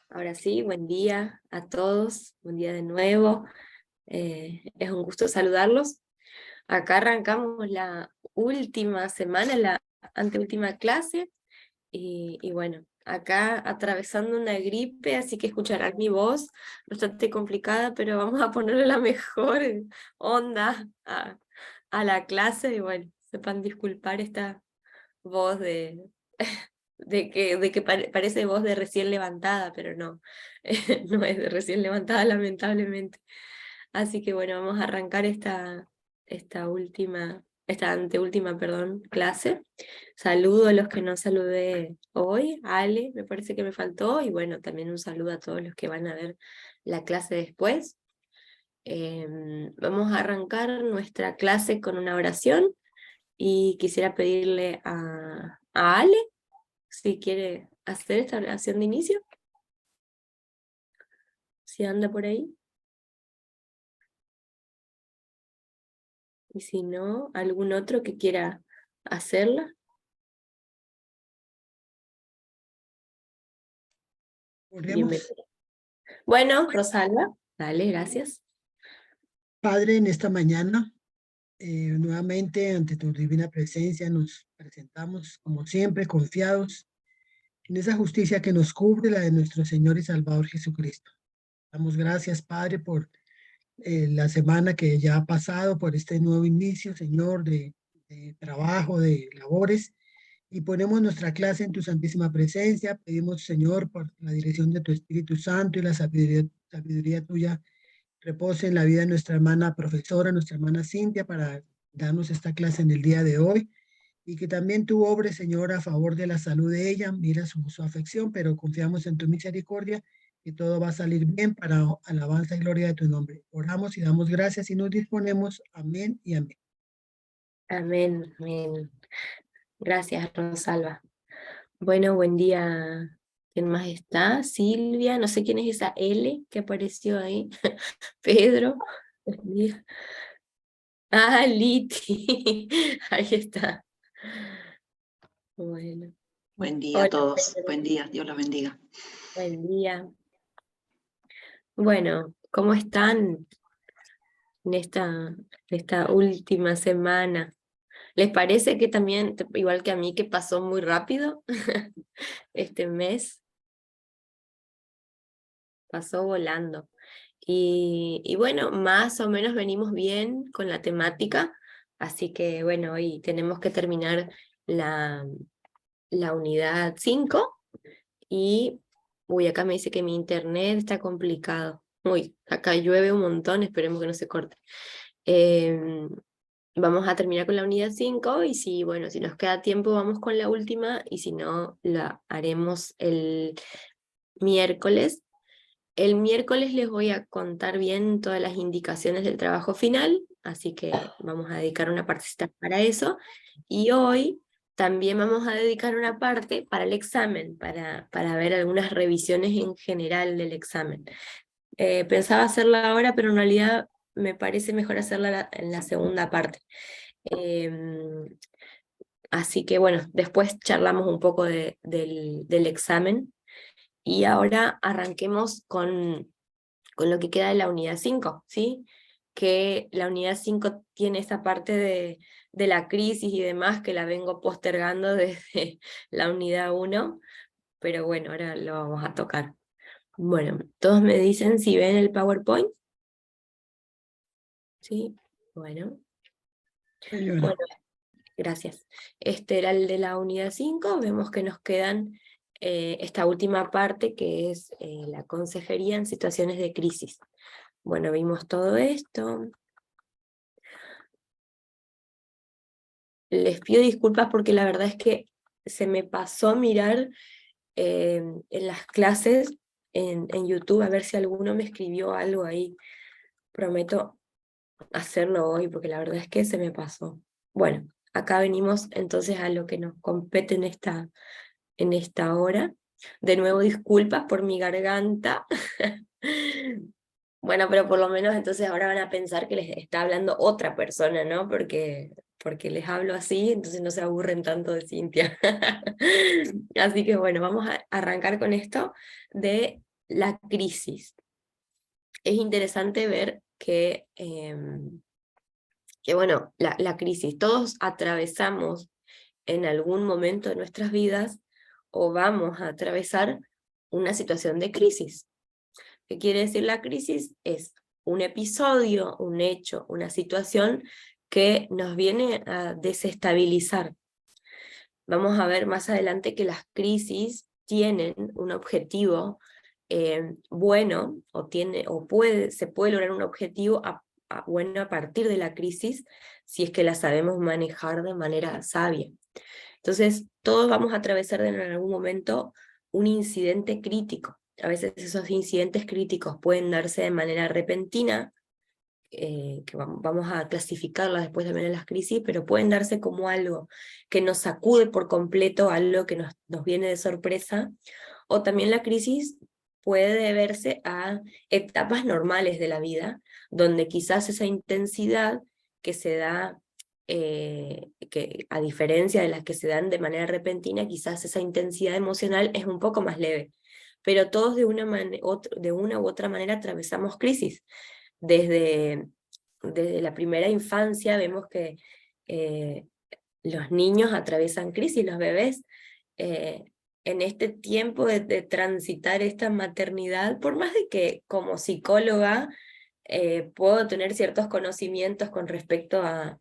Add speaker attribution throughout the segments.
Speaker 1: Ahora sí, buen día a todos, buen día de nuevo. Es un gusto saludarlos. Acá arrancamos la última semana, la anteúltima clase, y bueno, acá atravesando una gripe, así que escucharán mi voz bastante complicada, pero vamos a ponerle la mejor onda a la clase, y bueno, sepan disculpar esta voz de que parece voz de recién levantada, pero no, no es de recién levantada, lamentablemente. Así que bueno, vamos a arrancar esta anteúltima, perdón, clase. Saludo a los que no saludé hoy, a Ale, me parece que me faltó, y bueno, también un saludo a todos los que van a ver la clase después. Vamos a arrancar nuestra clase con una oración, y quisiera pedirle a Ale si quiere hacer esta oración de inicio, si anda por ahí. Y si no, algún otro que quiera hacerla.
Speaker 2: Oremos.
Speaker 1: Bienvenido. Bueno, Rosalba, dale, gracias.
Speaker 2: Padre, en esta mañana, nuevamente ante tu divina presencia nos presentamos, como siempre, confiados en esa justicia que nos cubre, la de nuestro Señor y Salvador Jesucristo. Damos gracias, Padre, por la semana que ya ha pasado, por este nuevo inicio, Señor, de trabajo, de labores, y ponemos nuestra clase en tu santísima presencia. Pedimos, Señor, por la dirección de tu Espíritu Santo y la sabiduría tuya repose en la vida de nuestra hermana profesora, nuestra hermana Cintia, para darnos esta clase en el día de hoy, y que también tú obres, Señor, a favor de la salud de ella. Mira su afección, pero confiamos en tu misericordia, que todo va a salir bien para alabanza y gloria de tu nombre. Oramos y damos gracias y nos disponemos. Amén y amén.
Speaker 1: Amén, amén. Gracias, Rosalba. Bueno, buen día. ¿Quién más está? Silvia, no sé quién es esa L que apareció ahí. Pedro. Buen día. Ah, Liti. Ahí está. Bueno.
Speaker 3: Buen día a
Speaker 1: Hola,
Speaker 3: todos,
Speaker 1: Pedro.
Speaker 3: buen día, Dios los bendiga.
Speaker 1: Buen día. Bueno, ¿cómo están en esta última semana? ¿Les parece que también, igual que a mí, que pasó muy rápido este mes? Pasó volando. Y bueno, más o menos venimos bien con la temática, así que bueno, hoy tenemos que terminar la unidad 5 y, uy, acá me dice que mi internet está complicado. Uy, acá llueve un montón, esperemos que no se corte. Vamos a terminar con la unidad 5 y si, bueno, si nos queda tiempo vamos con la última, y si no, la haremos el miércoles. El miércoles les voy a contar bien todas las indicaciones del trabajo final, así que vamos a dedicar una partecita para eso. Y hoy también vamos a dedicar una parte para el examen, para ver algunas revisiones en general del examen. Pensaba hacerla ahora, pero en realidad me parece mejor hacerla en la segunda parte. Así que bueno, después charlamos un poco del examen. Y ahora arranquemos con lo que queda de la unidad 5, ¿sí? Que la unidad 5 tiene esa parte de la crisis y demás que la vengo postergando desde la unidad 1, pero bueno, ahora lo vamos a tocar. Bueno, todos me dicen si ven el PowerPoint. ¿Sí? Bueno.
Speaker 2: Señora.
Speaker 1: Bueno, gracias. Este era el de la unidad 5, vemos que nos quedan esta última parte que es la consejería en situaciones de crisis. Bueno, vimos todo esto. Les pido disculpas porque la verdad es que se me pasó mirar en las clases en YouTube a ver si alguno me escribió algo ahí. Prometo hacerlo hoy porque la verdad es que se me pasó. Bueno, acá venimos entonces a lo que nos compete en esta hora. De nuevo, disculpas por mi garganta. Bueno, pero por lo menos entonces ahora van a pensar que les está hablando otra persona, ¿no? Porque les hablo así, entonces no se aburren tanto de Cintia. Así que bueno, vamos a arrancar con esto de la crisis. Es interesante ver que bueno, la crisis, todos atravesamos en algún momento de nuestras vidas o vamos a atravesar una situación de crisis. ¿Qué quiere decir la crisis? Es un episodio, un hecho, una situación que nos viene a desestabilizar. Vamos a ver más adelante que las crisis tienen un objetivo bueno, se puede lograr un objetivo bueno a partir de la crisis si es que la sabemos manejar de manera sabia. Entonces, todos vamos a atravesar en algún momento un incidente crítico. A veces esos incidentes críticos pueden darse de manera repentina, que vamos a clasificarlas después también en las crisis, pero pueden darse como algo que nos sacude por completo, algo que nos viene de sorpresa, o también la crisis puede deberse a etapas normales de la vida, donde quizás esa intensidad que se da, que a diferencia de las que se dan de manera repentina, quizás esa intensidad emocional es un poco más leve, pero todos de una u otra manera atravesamos crisis. Desde la primera infancia vemos que los niños atraviesan crisis, los bebés, en este tiempo de transitar esta maternidad, por más de que como psicóloga puedo tener ciertos conocimientos con respecto a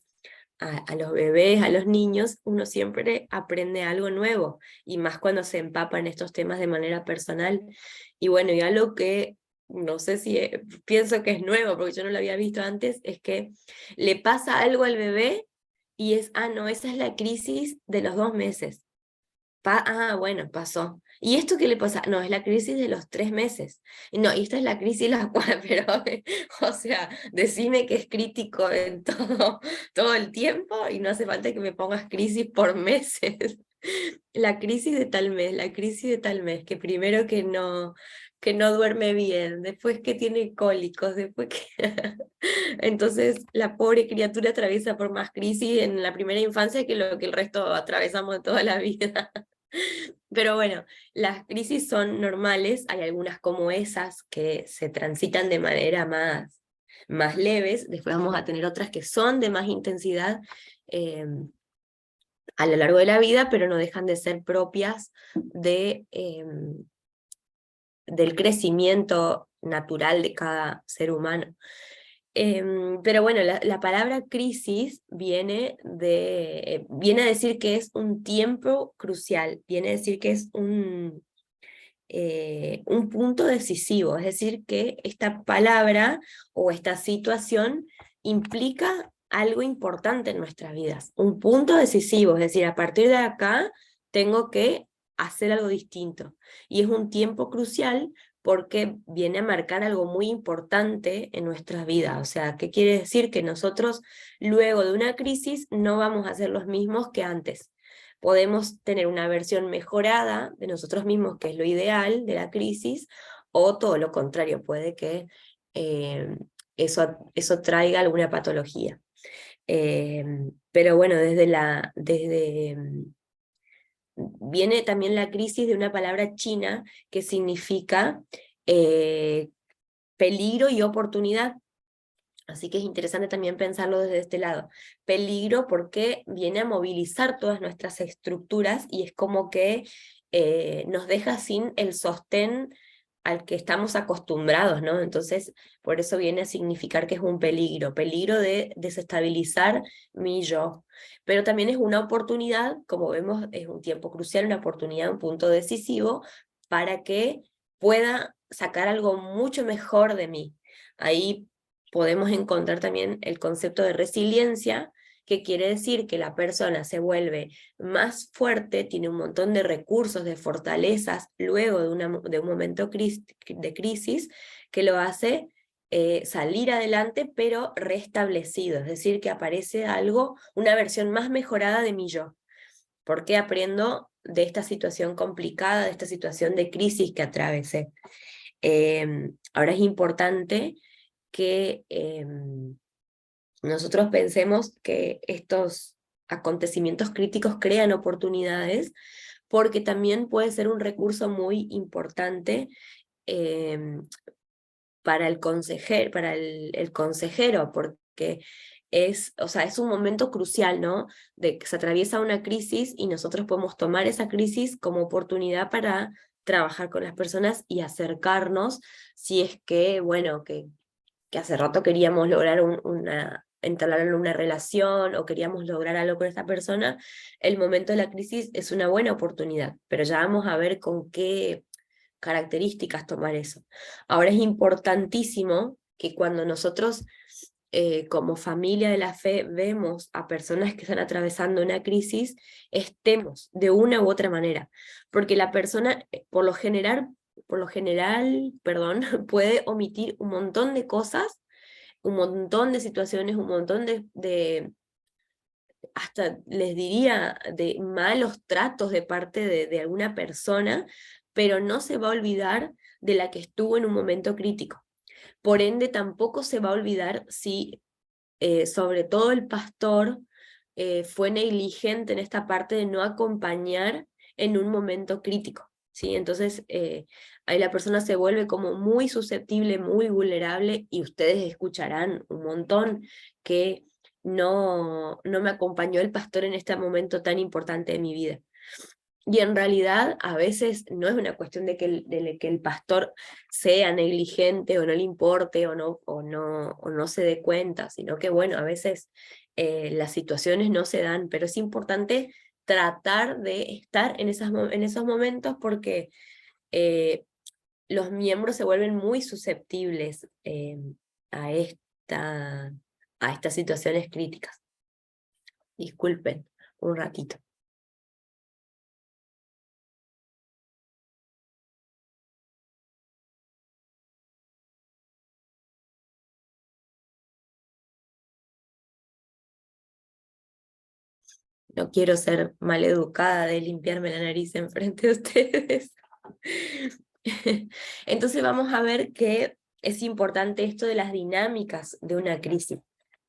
Speaker 1: los bebés, a los niños, uno siempre aprende algo nuevo, y más cuando se empapa en estos temas de manera personal. Y bueno, y algo que no sé si pienso que es nuevo, porque yo no lo había visto antes, es que le pasa algo al bebé y no, esa es la crisis de los 2 meses. Bueno, pasó. ¿Y esto qué le pasa? No, es la crisis de los 3 meses. No, y esta es la crisis de las 4, pero, o sea, decime que es crítico en todo el tiempo y no hace falta que me pongas crisis por meses. La crisis de tal mes, la crisis de tal mes, que primero que no duerme bien, después que tiene cólicos, después que... Entonces la pobre criatura atraviesa por más crisis en la primera infancia que lo que el resto atravesamos toda la vida. Pero bueno, las crisis son normales, hay algunas como esas que se transitan de manera más leves, después vamos a tener otras que son de más intensidad a lo largo de la vida, pero no dejan de ser propias del crecimiento natural de cada ser humano. Pero bueno, la palabra crisis viene a decir que es un tiempo crucial, viene a decir que es un punto decisivo, es decir, que esta palabra o esta situación implica algo importante en nuestras vidas, un punto decisivo, es decir, a partir de acá tengo que hacer algo distinto. Y es un tiempo crucial porque viene a marcar algo muy importante en nuestras vidas. O sea, ¿qué quiere decir? Que nosotros luego de una crisis no vamos a ser los mismos que antes. Podemos tener una versión mejorada de nosotros mismos, que es lo ideal de la crisis, o todo lo contrario, puede que eso traiga alguna patología. Pero bueno, viene también la crisis de una palabra china que significa peligro y oportunidad. Así que es interesante también pensarlo desde este lado. Peligro porque viene a movilizar todas nuestras estructuras y es como que nos deja sin el sostén al que estamos acostumbrados, ¿no? Entonces, por eso viene a significar que es un peligro de desestabilizar mi yo. Pero también es una oportunidad, como vemos, es un tiempo crucial, una oportunidad, un punto decisivo para que pueda sacar algo mucho mejor de mí. Ahí podemos encontrar también el concepto de resiliencia, que quiere decir que la persona se vuelve más fuerte, tiene un montón de recursos, de fortalezas, luego de un momento de crisis, que lo hace salir adelante, pero restablecido, es decir, que aparece algo, una versión más mejorada de mi yo. Porque aprendo de esta situación complicada, de esta situación de crisis que atravesé. Ahora es importante que nosotros pensemos que estos acontecimientos críticos crean oportunidades, porque también puede ser un recurso muy importante para el consejero, porque o sea, es un momento crucial, ¿no? De que se atraviesa una crisis y nosotros podemos tomar esa crisis como oportunidad para trabajar con las personas y acercarnos, si es que, bueno, que hace rato queríamos lograr entablar una relación o queríamos lograr algo con esta persona, el momento de la crisis es una buena oportunidad, pero ya vamos a ver con qué características tomar eso. Ahora es importantísimo que cuando nosotros como familia de la fe vemos a personas que están atravesando una crisis, estemos de una u otra manera, porque la persona por lo general, perdón, puede omitir un montón de cosas, un montón de situaciones, un montón hasta les diría, de malos tratos de parte de alguna persona, pero no se va a olvidar de la que estuvo en un momento crítico. Por ende, tampoco se va a olvidar si, sobre todo el pastor, fue negligente en esta parte de no acompañar en un momento crítico, ¿sí? Entonces, ahí la persona se vuelve como muy susceptible, muy vulnerable, y ustedes escucharán un montón que no me acompañó el pastor en este momento tan importante de mi vida. Y en realidad a veces no es una cuestión de que el pastor sea negligente o no le importe o no se dé cuenta, sino que bueno, a veces las situaciones no se dan, pero es importante tratar de estar en esos momentos, porque los miembros se vuelven muy susceptibles a estas situaciones críticas. Disculpen un ratito. No quiero ser maleducada de limpiarme la nariz enfrente de ustedes. Entonces vamos a ver que es importante esto de las dinámicas de una crisis.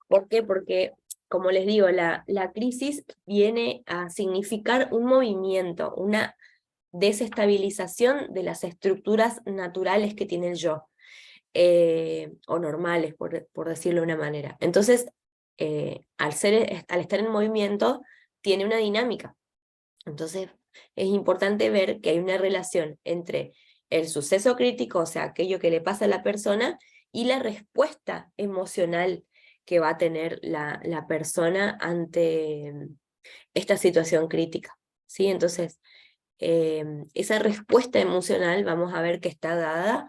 Speaker 1: ¿Por qué? Porque, como les digo, la crisis viene a significar un movimiento, una desestabilización de las estructuras naturales que tiene el yo, o normales, por decirlo de una manera. Entonces, al estar en movimiento, tiene una dinámica. Entonces, es importante ver que hay una relación entre el suceso crítico, o sea, aquello que le pasa a la persona, y la respuesta emocional que va a tener la persona ante esta situación crítica, ¿sí? Entonces, esa respuesta emocional vamos a ver que está dada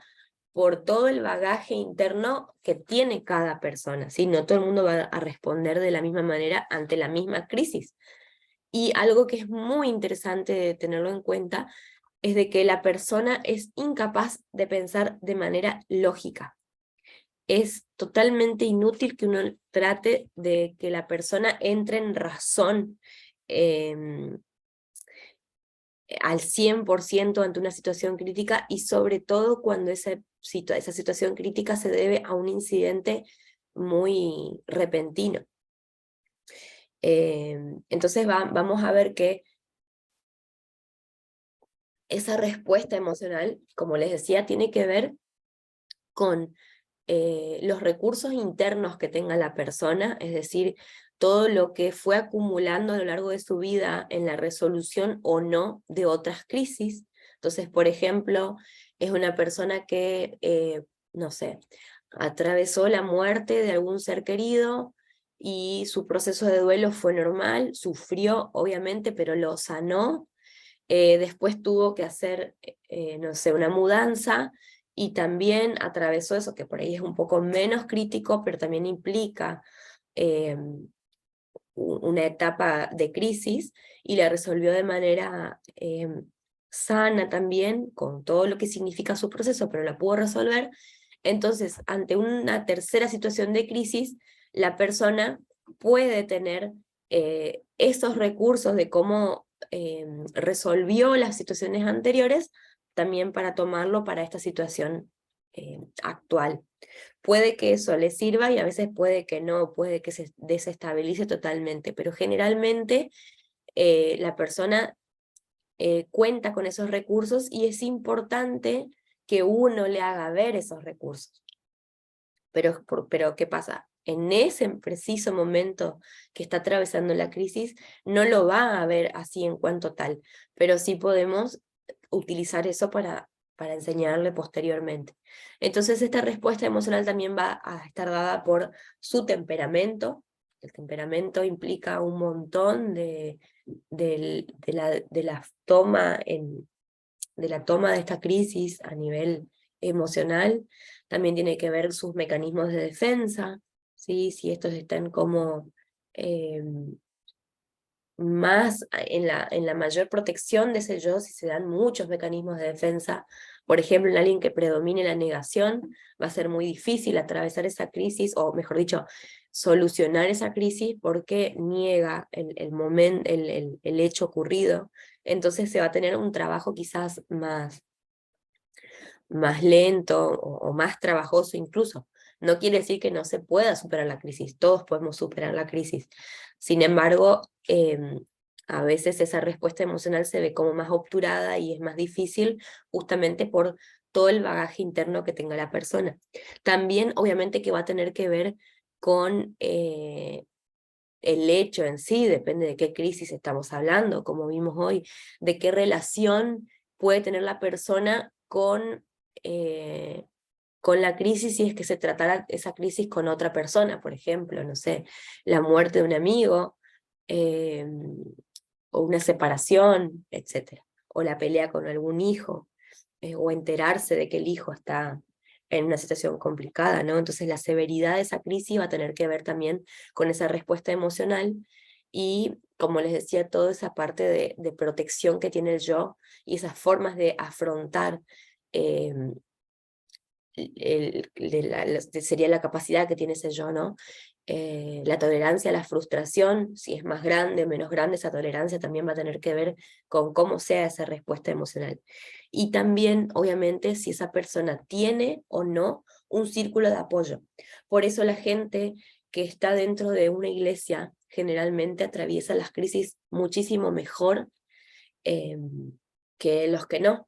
Speaker 1: por todo el bagaje interno que tiene cada persona, ¿sí? No todo el mundo va a responder de la misma manera ante la misma crisis. Y algo que es muy interesante de tenerlo en cuenta es de que la persona es incapaz de pensar de manera lógica. Es totalmente inútil que uno trate de que la persona entre en razón al 100% ante una situación crítica, y sobre todo cuando esa situación crítica se debe a un incidente muy repentino. Entonces vamos a ver que esa respuesta emocional, como les decía, tiene que ver con los recursos internos que tenga la persona, es decir, todo lo que fue acumulando a lo largo de su vida en la resolución o no de otras crisis. Entonces, por ejemplo, es una persona que, no sé, atravesó la muerte de algún ser querido y su proceso de duelo fue normal, sufrió obviamente, pero lo sanó. Después tuvo que hacer, no sé, una mudanza, y también atravesó eso, que por ahí es un poco menos crítico, pero también implica una etapa de crisis, y la resolvió de manera sana también, con todo lo que significa su proceso, pero la pudo resolver. Entonces, ante una tercera situación de crisis, la persona puede tener esos recursos de cómo resolvió las situaciones anteriores, también para tomarlo para esta situación actual. Puede que eso le sirva y a veces puede que no, puede que se desestabilice totalmente, pero generalmente la persona cuenta con esos recursos y es importante que uno le haga ver esos recursos. Pero ¿qué pasa? En ese preciso momento que está atravesando la crisis, no lo va a ver así en cuanto tal, pero sí podemos utilizar eso para enseñarle posteriormente. Entonces esta respuesta emocional también va a estar dada por su temperamento. El temperamento implica un montón de la toma de esta crisis a nivel emocional. También tiene que ver sus mecanismos de defensa, ¿sí? Si estos están como más en la mayor protección de ese yo, si se dan muchos mecanismos de defensa. Por ejemplo, en alguien que predomine la negación, va a ser muy difícil atravesar esa crisis, o mejor dicho, solucionar esa crisis porque niega el hecho ocurrido. Entonces se va a tener un trabajo quizás más lento o más trabajoso incluso. No quiere decir que no se pueda superar la crisis, todos podemos superar la crisis. Sin embargo, a veces esa respuesta emocional se ve como más obturada y es más difícil justamente por todo el bagaje interno que tenga la persona. También, obviamente, que va a tener que ver con el hecho en sí, depende de qué crisis estamos hablando, como vimos hoy, de qué relación puede tener la persona con la crisis, si es que se tratara esa crisis con otra persona, por ejemplo, no sé, la muerte de un amigo, o una separación, etc. O la pelea con algún hijo, o enterarse de que el hijo está en una situación complicada, ¿no? Entonces la severidad de esa crisis va a tener que ver también con esa respuesta emocional y, como les decía, toda esa parte de protección que tiene el yo y esas formas de afrontar sería la capacidad que tiene ese yo, ¿no? La tolerancia a la frustración, si es más grande o menos grande, esa tolerancia también va a tener que ver con cómo sea esa respuesta emocional. Y también, obviamente, si esa persona tiene o no un círculo de apoyo. Por eso la gente que está dentro de una iglesia generalmente atraviesa las crisis muchísimo mejor que los que no.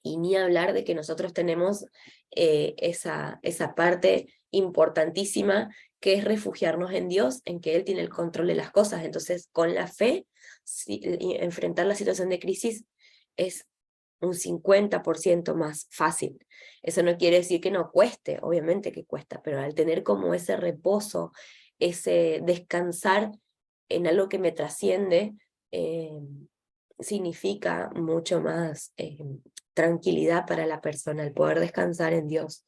Speaker 1: Y ni hablar de que nosotros tenemos esa parte importantísima que es refugiarnos en Dios, en que Él tiene el control de las cosas. Entonces, con la fe, enfrentar la situación de crisis es un 50% más fácil. Eso no quiere decir que no cueste, obviamente que cuesta, pero al tener como ese reposo, ese descansar en algo que me trasciende, significa mucho más tranquilidad para la persona, el poder descansar en Dios.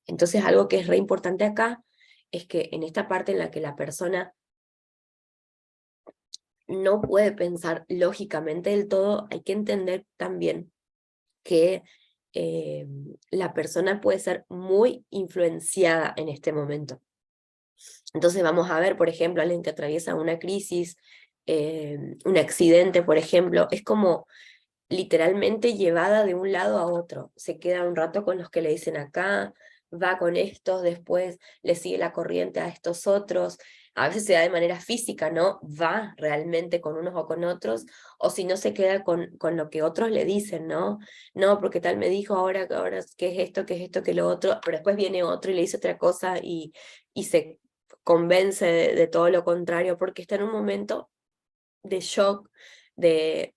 Speaker 1: Entonces, algo que es re importante acá es que en esta parte en la que la persona no puede pensar lógicamente del todo, hay que entender también que la persona puede ser muy influenciada en este momento. Entonces vamos a ver, por ejemplo, alguien que atraviesa una crisis, un accidente, por ejemplo, es como literalmente llevada de un lado a otro. Se queda un rato con los que le dicen acá, va con estos, después le sigue la corriente a estos otros. A veces se da de manera física, ¿no? Va realmente con unos o con otros, o si no se queda con lo que otros le dicen, ¿no? No, porque tal me dijo ahora qué es esto, qué lo otro, pero después viene otro y le dice otra cosa y se convence de todo lo contrario, porque está en un momento de shock, de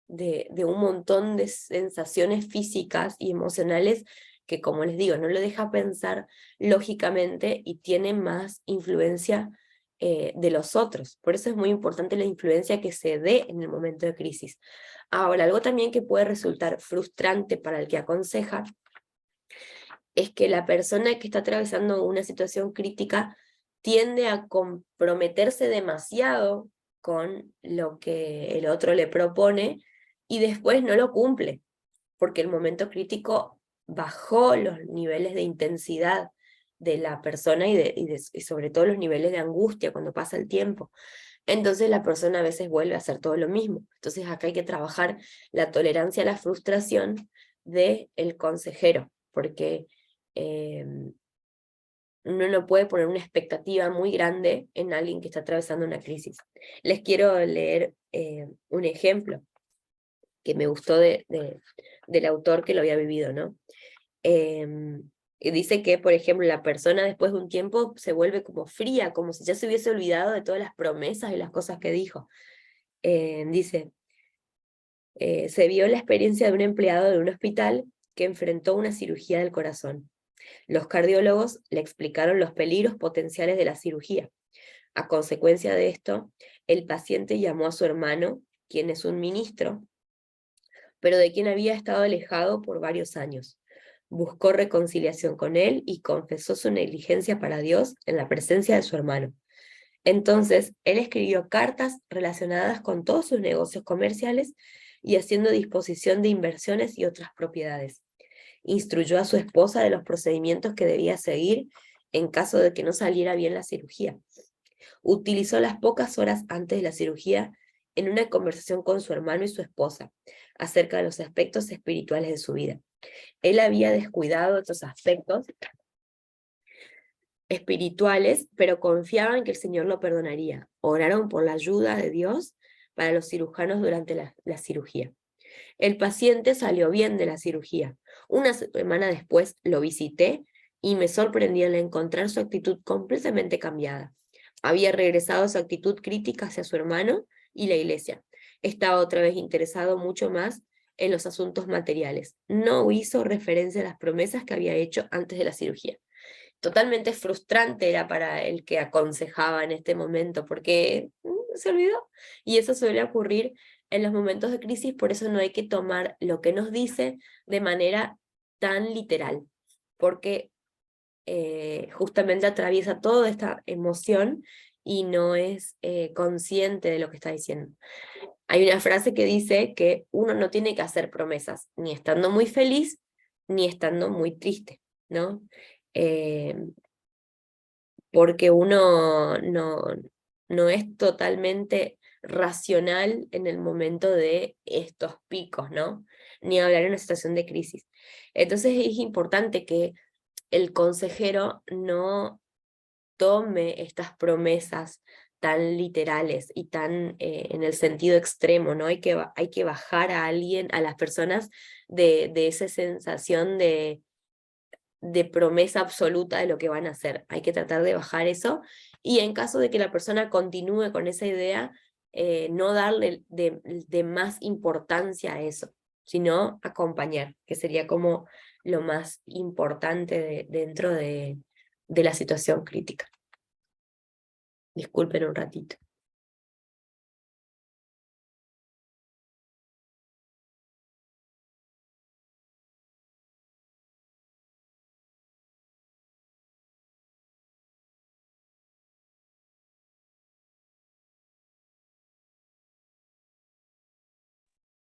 Speaker 1: un montón de sensaciones físicas y emocionales que, como les digo, no lo deja pensar lógicamente y tiene más influencia de los otros. Por eso es muy importante la influencia que se dé en el momento de crisis. Ahora, algo también que puede resultar frustrante para el que aconseja es que la persona que está atravesando una situación crítica tiende a comprometerse demasiado con lo que el otro le propone y después no lo cumple, porque el momento crítico bajó los niveles de intensidad de la persona y sobre todo los niveles de angustia cuando pasa el tiempo. Entonces la persona a veces vuelve a hacer todo lo mismo. Entonces acá hay que trabajar la tolerancia a la frustración del consejero, porque uno no puede poner una expectativa muy grande en alguien que está atravesando una crisis. Les quiero leer un ejemplo que me gustó del autor que lo había vivido, ¿no? Y dice que, por ejemplo, la persona después de un tiempo se vuelve como fría, como si ya se hubiese olvidado de todas las promesas y las cosas que dijo. Dice, se vio la experiencia de un empleado de un hospital que enfrentó una cirugía del corazón. Los cardiólogos le explicaron los peligros potenciales de la cirugía. A consecuencia de esto, el paciente llamó a su hermano, quien es un ministro, pero de quien había estado alejado por varios años. Buscó reconciliación con él y confesó su negligencia para Dios en la presencia de su hermano. Entonces, él escribió cartas relacionadas con todos sus negocios comerciales y haciendo disposición de inversiones y otras propiedades. Instruyó a su esposa de los procedimientos que debía seguir en caso de que no saliera bien la cirugía. Utilizó las pocas horas antes de la cirugía en una conversación con su hermano y su esposa acerca de los aspectos espirituales de su vida. Él había descuidado estos aspectos espirituales, pero confiaban en que el Señor lo perdonaría. Oraron por la ayuda de Dios para los cirujanos durante la cirugía. El paciente salió bien de la cirugía. Una semana después lo visité y me sorprendí al encontrar su actitud completamente cambiada. Había regresado a su actitud crítica hacia su hermano y la iglesia. Estaba otra vez interesado mucho más en los asuntos materiales. No hizo referencia a las promesas que había hecho antes de la cirugía. Totalmente frustrante era para el que aconsejaba en este momento, porque se olvidó. Y eso suele ocurrir en los momentos de crisis, por eso no hay que tomar lo que nos dice de manera tan literal, porque justamente atraviesa toda esta emoción y no es consciente de lo que está diciendo. Hay una frase que dice que uno no tiene que hacer promesas, ni estando muy feliz, ni estando muy triste, ¿no? Porque uno no es totalmente racional en el momento de estos picos, ¿no? Ni hablar en una situación de crisis. Entonces es importante que el consejero no tome estas promesas tan literales y tan en el sentido extremo, ¿no? Hay que bajar a alguien, a las personas de esa sensación de promesa absoluta de lo que van a hacer. Hay que tratar de bajar eso y en caso de que la persona continúe con esa idea, no darle de más importancia a eso, sino acompañar, que sería como lo más importante dentro de la situación crítica. Disculpen un ratito.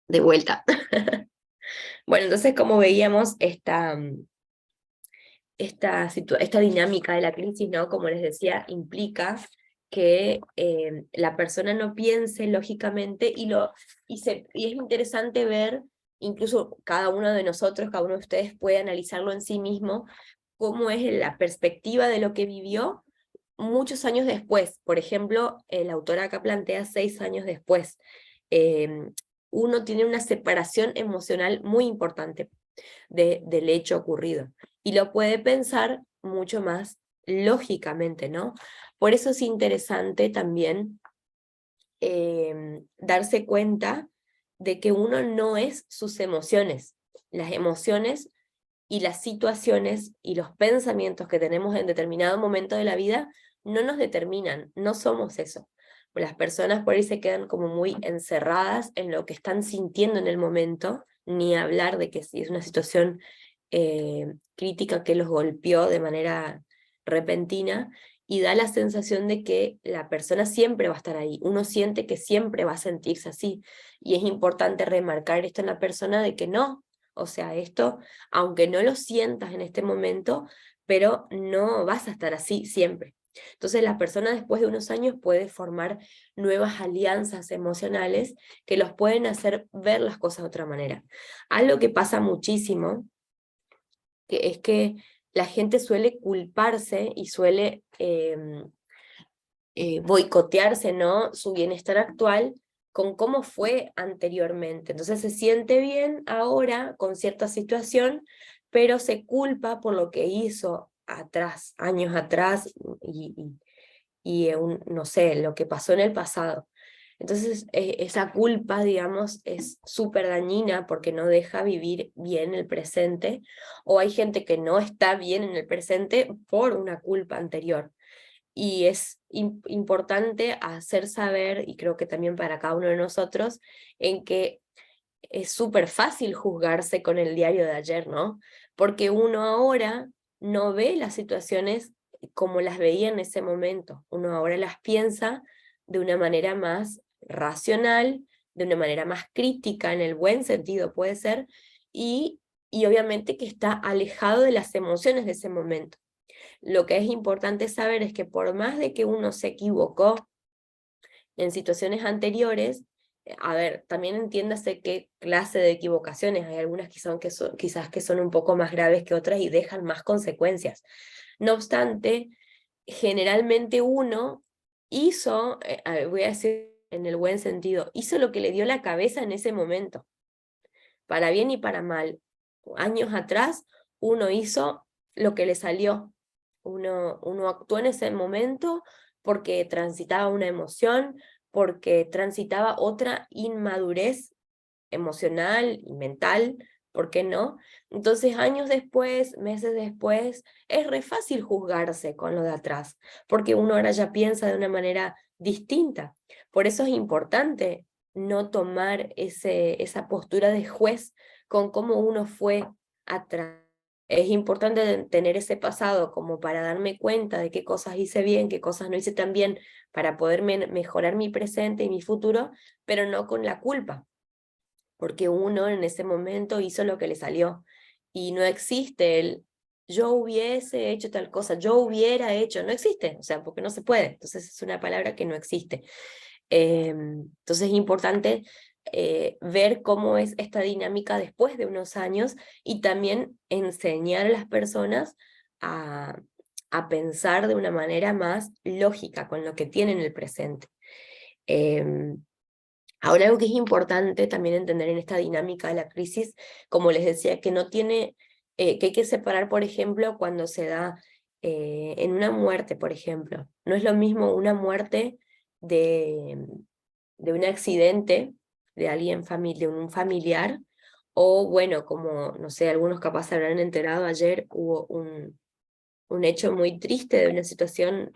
Speaker 1: De vuelta. Bueno, entonces como veíamos esta dinámica de la crisis, ¿no? Como les decía, implica que la persona no piense lógicamente y es interesante ver, incluso cada uno de nosotros, cada uno de ustedes puede analizarlo en sí mismo, cómo es la perspectiva de lo que vivió muchos años después. Por ejemplo, el autor acá plantea 6 años después. Uno tiene una separación emocional muy importante del hecho ocurrido y lo puede pensar mucho más lógicamente, ¿no? Por eso es interesante también darse cuenta de que uno no es sus emociones. Las emociones y las situaciones y los pensamientos que tenemos en determinado momento de la vida no nos determinan, no somos eso. Las personas por ahí se quedan como muy encerradas en lo que están sintiendo en el momento, ni hablar de que si es una situación crítica que los golpeó de manera repentina, y da la sensación de que la persona siempre va a estar ahí, uno siente que siempre va a sentirse así, y es importante remarcar esto en la persona de que no, o sea, esto, aunque no lo sientas en este momento, pero no vas a estar así siempre. Entonces la persona después de unos años puede formar nuevas alianzas emocionales que los pueden hacer ver las cosas de otra manera. Algo que pasa muchísimo, que es que la gente suele culparse y suele boicotearse, ¿no?, su bienestar actual con cómo fue anteriormente. Entonces se siente bien ahora con cierta situación, pero se culpa por lo que hizo atrás, años atrás, no sé, lo que pasó en el pasado. Entonces esa culpa, digamos, es súper dañina porque no deja vivir bien el presente, o hay gente que no está bien en el presente por una culpa anterior. Y es importante hacer saber, y creo que también para cada uno de nosotros, en que es súper fácil juzgarse con el diario de ayer, ¿no? Porque uno ahora no ve las situaciones como las veía en ese momento. Uno ahora las piensa de una manera más racional, de una manera más crítica, en el buen sentido puede ser, y obviamente que está alejado de las emociones de ese momento. Lo que es importante saber es que por más de que uno se equivocó en situaciones anteriores, a ver, también entiéndase qué clase de equivocaciones. Hay algunas quizás que son un poco más graves que otras y dejan más consecuencias. No obstante, generalmente uno hizo, voy a decir en el buen sentido, hizo lo que le dio la cabeza en ese momento, para bien y para mal. Años atrás uno hizo lo que le salió. Uno actuó en ese momento porque transitaba una emoción, porque transitaba otra inmadurez emocional y mental, ¿por qué no? Entonces, años después, meses después, es re fácil juzgarse con lo de atrás, porque uno ahora ya piensa de una manera distinta. Por eso es importante no tomar esa postura de juez con cómo uno fue atrás. Es importante tener ese pasado como para darme cuenta de qué cosas hice bien, qué cosas no hice tan bien, para poder mejorar mi presente y mi futuro, pero no con la culpa, porque uno en ese momento hizo lo que le salió, y no existe el yo hubiese hecho tal cosa, yo hubiera hecho, no existe, o sea, porque no se puede, entonces es una palabra que no existe. Entonces es importante ver cómo es esta dinámica después de unos años, y también enseñar a las personas a, a pensar de una manera más lógica con lo que tienen en el presente. Ahora, algo que es importante también entender en esta dinámica de la crisis, como les decía, que no tiene, que hay que separar, por ejemplo, cuando se da en una muerte, por ejemplo. No es lo mismo una muerte de, de un accidente de alguien, de un familiar, o bueno, como, no sé, algunos capaz se habrán enterado, ayer hubo un hecho muy triste de una situación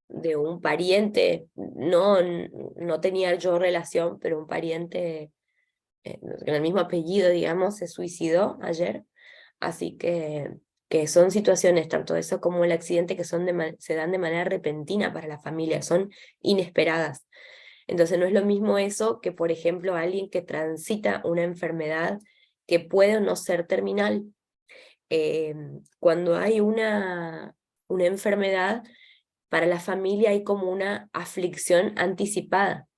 Speaker 1: de un pariente, no tenía yo relación, pero un pariente con el mismo apellido, digamos, se suicidó ayer. Así que son situaciones, tanto eso como el accidente, que se dan de manera repentina para la familia, son inesperadas. Entonces no es lo mismo eso que, por ejemplo, alguien que transita una enfermedad que puede o no ser terminal. Cuando hay una enfermedad, para la familia hay como una aflicción anticipada.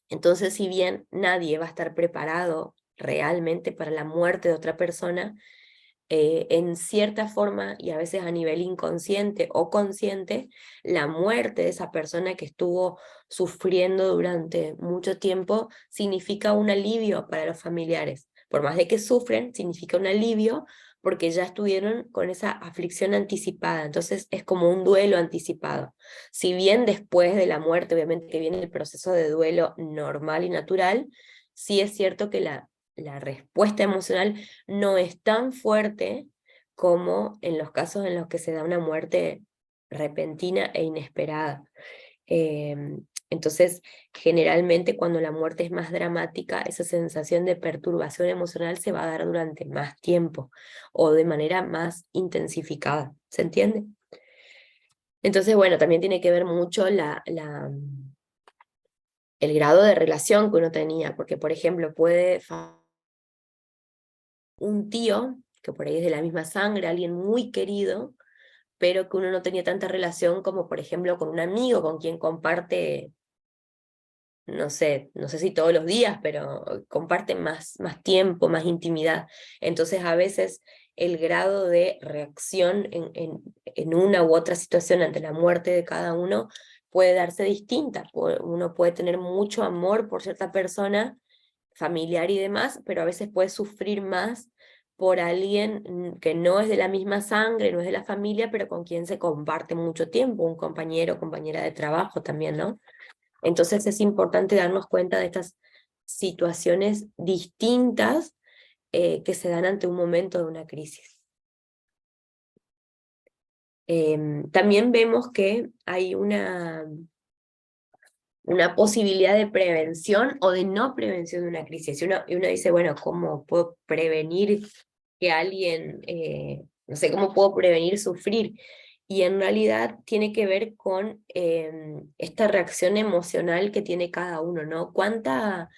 Speaker 1: Entonces, si bien nadie va a estar preparado realmente para la muerte de otra persona, en cierta forma, y a veces a nivel inconsciente o consciente, la muerte de esa persona que estuvo sufriendo durante mucho tiempo significa un alivio para los familiares. Por más de que sufren, significa un alivio porque ya estuvieron con esa aflicción anticipada. Entonces es como un duelo anticipado. Si bien después de la muerte, obviamente que viene el proceso de duelo normal y natural, sí es cierto que la respuesta emocional no es tan fuerte como en los casos en los que se da una muerte repentina e inesperada. Entonces, generalmente cuando la muerte es más dramática, esa sensación de perturbación emocional se va a dar durante más tiempo o de manera más intensificada. ¿Se entiende? Entonces, bueno, también tiene que ver mucho el grado de relación que uno tenía, porque, por ejemplo, puede un tío, que por ahí es de la misma sangre, alguien muy querido, pero que uno no tenía tanta relación como, por ejemplo, con un amigo con quien comparte, no sé si todos los días, pero comparten más tiempo, más intimidad. Entonces a veces el grado de reacción en una u otra situación ante la muerte de cada uno puede darse distinta. Uno puede tener mucho amor por cierta persona, familiar y demás, pero a veces puede sufrir más por alguien que no es de la misma sangre, no es de la familia, pero con quien se comparte mucho tiempo, un compañero o compañera de trabajo también, ¿no? Entonces es importante darnos cuenta de estas situaciones distintas que se dan ante un momento de una crisis. También vemos que hay una posibilidad de prevención o de no prevención de una crisis. Y uno dice, bueno, ¿cómo puedo prevenir que alguien, no sé, cómo puedo prevenir sufrir? Y en realidad tiene que ver con esta reacción emocional que tiene cada uno, ¿no? Cuánta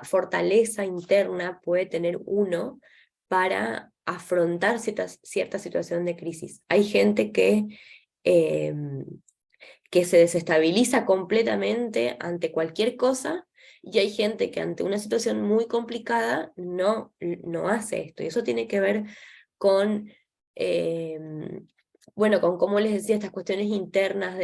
Speaker 1: fortaleza interna puede tener uno para afrontar cierta situación de crisis. Hay gente que se desestabiliza completamente ante cualquier cosa, y hay gente que ante una situación muy complicada no hace esto. Y eso tiene que ver con, bueno, con cómo les decía, estas cuestiones internas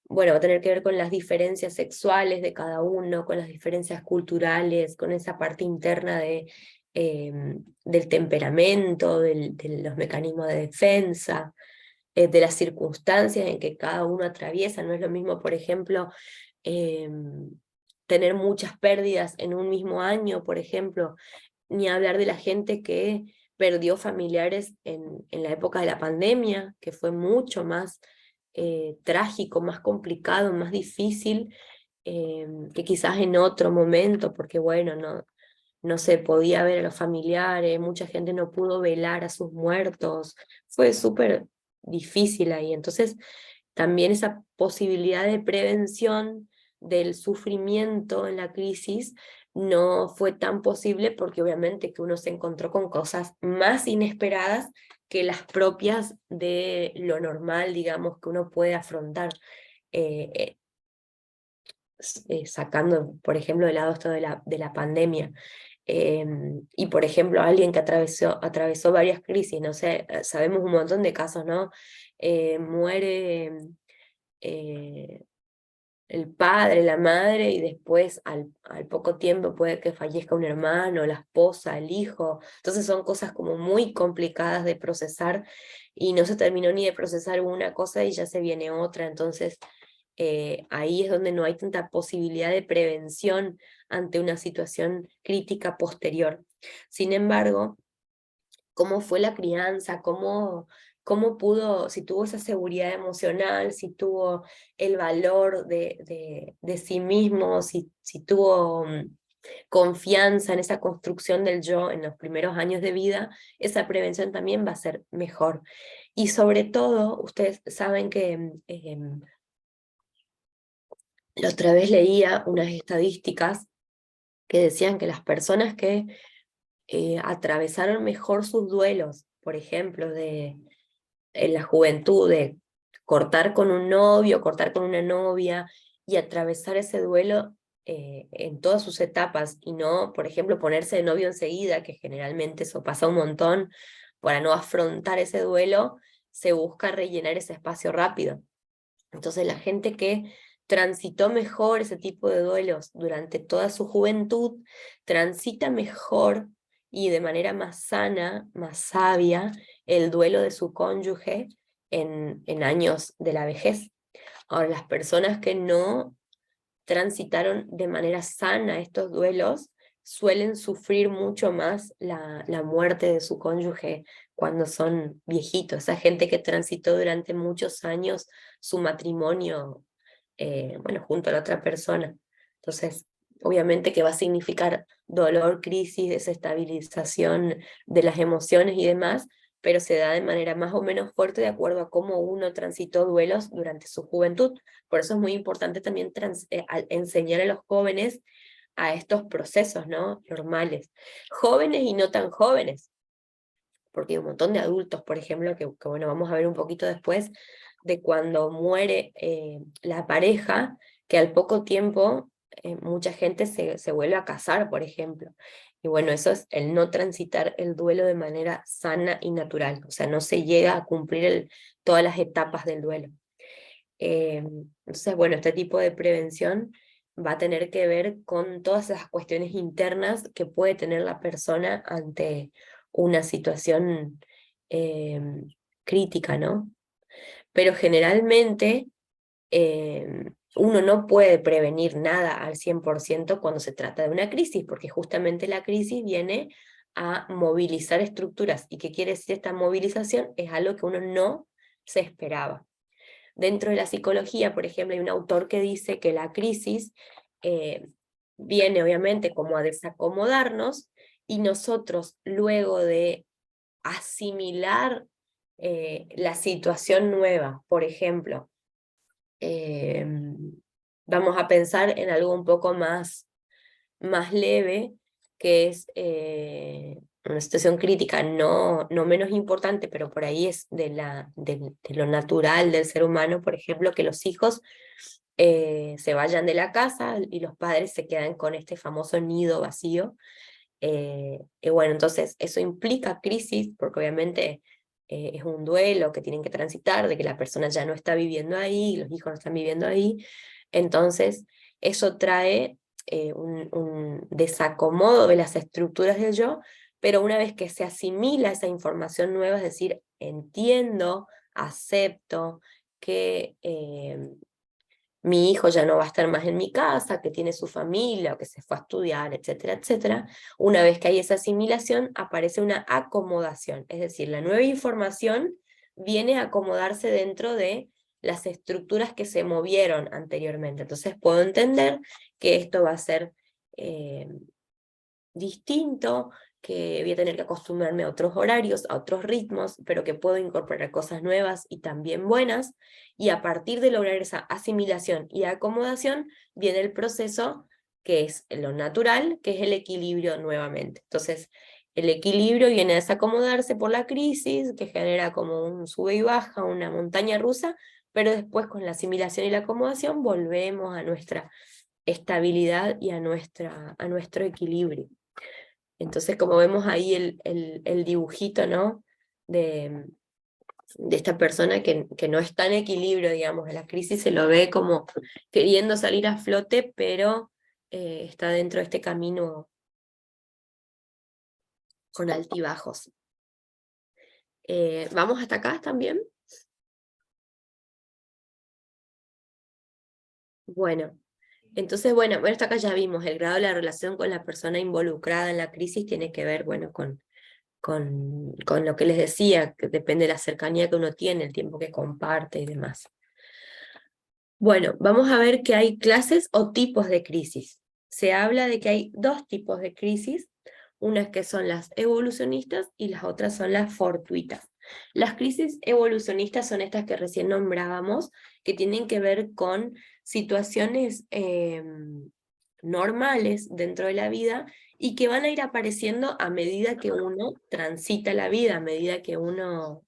Speaker 1: bueno, va a tener que ver con las diferencias sexuales de cada uno, con las diferencias culturales, con esa parte interna del temperamento, de los mecanismos de defensa, de las circunstancias en que cada uno atraviesa. No es lo mismo, por ejemplo, tener muchas pérdidas en un mismo año, por ejemplo, ni hablar de la gente que perdió familiares en la época de la pandemia, que fue mucho más trágico, más complicado, más difícil que quizás en otro momento, porque bueno, no se podía ver a los familiares, mucha gente no pudo velar a sus muertos, fue súper difícil ahí. Entonces, también esa posibilidad de prevención del sufrimiento en la crisis no fue tan posible, porque obviamente que uno se encontró con cosas más inesperadas que las propias de lo normal, digamos, que uno puede afrontar. eh, Sacando, por ejemplo, de lado esto de la pandemia. Y por ejemplo, alguien que atravesó varias crisis, no sé, sabemos un montón de casos, ¿no? Muere eh, el padre, la madre, y después al poco tiempo puede que fallezca un hermano, la esposa, el hijo. Entonces son cosas como muy complicadas de procesar, y no se terminó ni de procesar una cosa y ya se viene otra. Entonces ahí es donde no hay tanta posibilidad de prevención ante una situación crítica posterior. Sin embargo, cómo fue la crianza, cómo pudo, si tuvo esa seguridad emocional, si tuvo el valor de sí mismo, si tuvo confianza en esa construcción del yo en los primeros años de vida, esa prevención también va a ser mejor. Y sobre todo, ustedes saben que la otra vez leía unas estadísticas que decían que las personas que atravesaron mejor sus duelos, por ejemplo, en la juventud, de cortar con un novio, cortar con una novia, y atravesar ese duelo en todas sus etapas, y no, por ejemplo, ponerse de novio enseguida, que generalmente eso pasa un montón. Para no afrontar ese duelo, se busca rellenar ese espacio rápido. Entonces la gente que transitó mejor ese tipo de duelos durante toda su juventud, transita mejor y de manera más sana, más sabia, el duelo de su cónyuge en años de la vejez. Ahora, las personas que no transitaron de manera sana estos duelos suelen sufrir mucho más la muerte de su cónyuge cuando son viejitos. Esa gente que transitó durante muchos años su matrimonio, bueno, junto a la otra persona. Entonces, obviamente que va a significar dolor, crisis, desestabilización de las emociones y demás, pero se da de manera más o menos fuerte de acuerdo a cómo uno transitó duelos durante su juventud. Por eso es muy importante también enseñar a los jóvenes a estos procesos, ¿no? Normales. Jóvenes y no tan jóvenes, porque hay un montón de adultos, por ejemplo, que bueno, vamos a ver un poquito después, de cuando muere la pareja, que al poco tiempo mucha gente se vuelve a casar, por ejemplo. Y bueno, eso es el no transitar el duelo de manera sana y natural, o sea, no se llega a cumplir todas las etapas del duelo. Entonces, bueno, este tipo de prevención va a tener que ver con todas esas cuestiones internas que puede tener la persona ante una situación crítica, ¿no? Pero generalmente uno no puede prevenir nada al 100% cuando se trata de una crisis, porque justamente la crisis viene a movilizar estructuras. ¿Y qué quiere decir esta movilización? Es algo que uno no se esperaba. Dentro de la psicología, por ejemplo, hay un autor que dice que la crisis viene obviamente como a desacomodarnos, y nosotros, luego de asimilar la situación nueva, por ejemplo, vamos a pensar en algo un poco más leve, que es una situación crítica no menos importante, pero por ahí es de lo natural del ser humano, por ejemplo, que los hijos se vayan de la casa y los padres se quedan con este famoso nido vacío. Y bueno, entonces eso implica crisis, porque obviamente es un duelo que tienen que transitar, de que la persona ya no está viviendo ahí, los hijos no están viviendo ahí. Entonces eso trae un desacomodo de las estructuras del yo, pero una vez que se asimila esa información nueva, es decir, entiendo, acepto que mi hijo ya no va a estar más en mi casa, que tiene su familia, o que se fue a estudiar, etcétera, etcétera. Una vez que hay esa asimilación, aparece una acomodación, es decir, la nueva información viene a acomodarse dentro de las estructuras que se movieron anteriormente. Entonces puedo entender que esto va a ser distinto, que voy a tener que acostumbrarme a otros horarios, a otros ritmos, pero que puedo incorporar cosas nuevas y también buenas, y a partir de lograr esa asimilación y acomodación, viene el proceso que es lo natural, que es el equilibrio nuevamente. Entonces, el equilibrio viene a desacomodarse por la crisis, que genera como un sube y baja, una montaña rusa, pero después con la asimilación y la acomodación volvemos a nuestra estabilidad y a nuestro equilibrio. Entonces, como vemos ahí el dibujito, ¿no? De esta persona que no está en equilibrio, digamos, la crisis se lo ve como queriendo salir a flote, pero está dentro de este camino con altibajos. ¿Vamos hasta acá también? Bueno, entonces, bueno, hasta acá ya vimos el grado de la relación con la persona involucrada en la crisis tiene que ver, bueno, con lo que les decía, que depende de la cercanía que uno tiene, el tiempo que comparte y demás. Bueno, vamos a ver que hay clases o tipos de crisis. Se habla de que hay dos tipos de crisis, unas que son las evolucionistas y las otras son las fortuitas. Las crisis evolucionistas son estas que recién nombrábamos, que tienen que ver con situaciones normales dentro de la vida y que van a ir apareciendo a medida que uno transita la vida, a medida que uno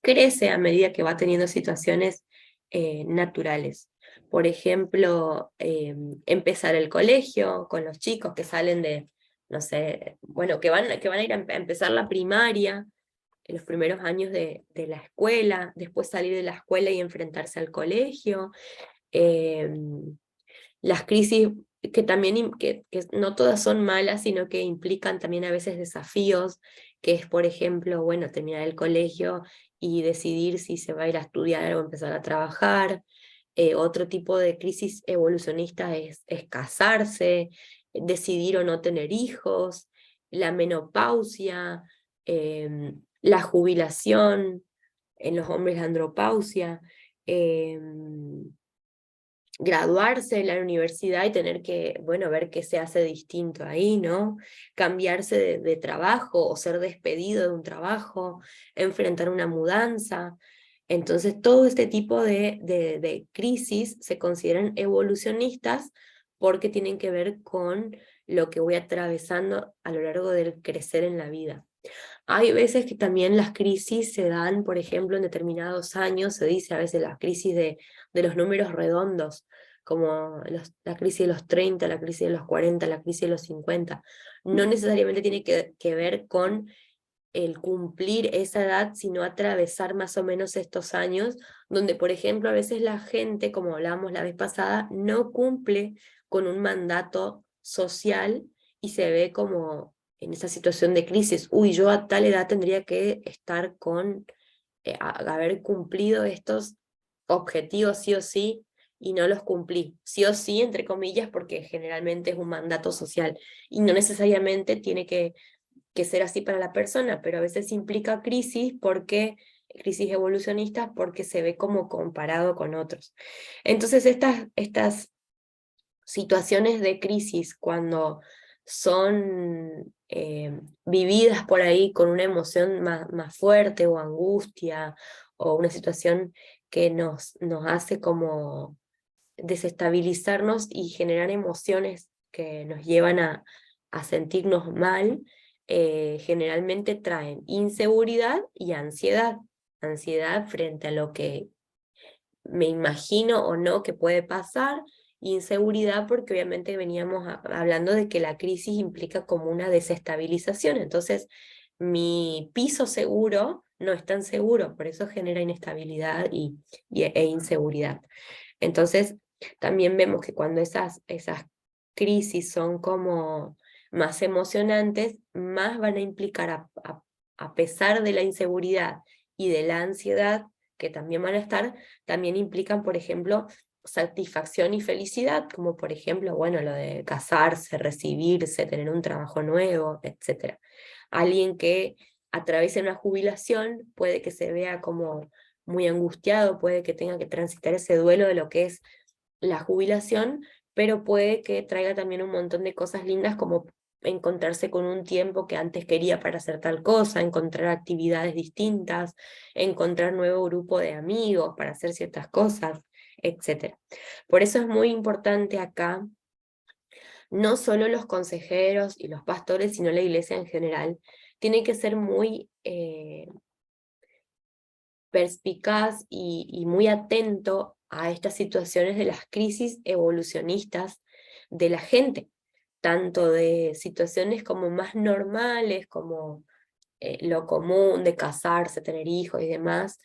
Speaker 1: crece, a medida que va teniendo situaciones naturales. Por ejemplo, empezar el colegio con los chicos que salen de, no sé, bueno, que van a ir a empezar la primaria, en los primeros años de la escuela, después salir de la escuela y enfrentarse al colegio. Las crisis que también, que no todas son malas, sino que implican también a veces desafíos, que es, por ejemplo, bueno, terminar el colegio y decidir si se va a ir a estudiar o empezar a trabajar. Otro tipo de crisis evolucionista es casarse, decidir o no tener hijos, la menopausia, la jubilación, en los hombres la andropausia, graduarse en la universidad y tener que, bueno, ver qué se hace distinto ahí, ¿no? Cambiarse de trabajo o ser despedido de un trabajo, enfrentar una mudanza. Entonces, todo este tipo de crisis se consideran evolucionistas porque tienen que ver con lo que voy atravesando a lo largo del crecer en la vida. Hay veces que también las crisis se dan, por ejemplo, en determinados años, se dice a veces las crisis de los números redondos, como la crisis de los 30, la crisis de los 40, la crisis de los 50. No necesariamente tiene que ver con el cumplir esa edad, sino atravesar más o menos estos años, donde, por ejemplo, a veces la gente, como hablábamos la vez pasada, no cumple con un mandato social y se ve como en esa situación de crisis. Uy, yo a tal edad tendría que estar con, haber cumplido estos objetivos sí o sí, y no los cumplí. Sí o sí, entre comillas, porque generalmente es un mandato social, y no necesariamente tiene que ser así para la persona, pero a veces implica crisis evolucionistas, porque se ve como comparado con otros. Entonces estas situaciones de crisis, cuando son vividas por ahí con una emoción más fuerte, o angustia, o una situación que nos hace como desestabilizarnos y generar emociones que nos llevan a sentirnos mal, generalmente traen inseguridad y ansiedad. Ansiedad frente a lo que me imagino o no que puede pasar, inseguridad porque obviamente veníamos hablando de que la crisis implica como una desestabilización, entonces mi piso seguro no es tan seguro, por eso genera inestabilidad e inseguridad. Entonces, también vemos que cuando esas crisis son como más emocionantes, más van a implicar, a pesar de la inseguridad y de la ansiedad que también van a estar, también implican, por ejemplo, satisfacción y felicidad, como por ejemplo, bueno, lo de casarse, recibirse, tener un trabajo nuevo, etc. Alguien que atraviesa una jubilación puede que se vea como muy angustiado, puede que tenga que transitar ese duelo de lo que es la jubilación, pero puede que traiga también un montón de cosas lindas, como encontrarse con un tiempo que antes quería para hacer tal cosa, encontrar actividades distintas, encontrar nuevo grupo de amigos para hacer ciertas cosas, etc. Por eso es muy importante acá, no solo los consejeros y los pastores, sino la iglesia en general, tiene que ser muy perspicaz y muy atento a estas situaciones de las crisis evolucionistas de la gente, tanto de situaciones como más normales, como lo común de casarse, tener hijos y demás,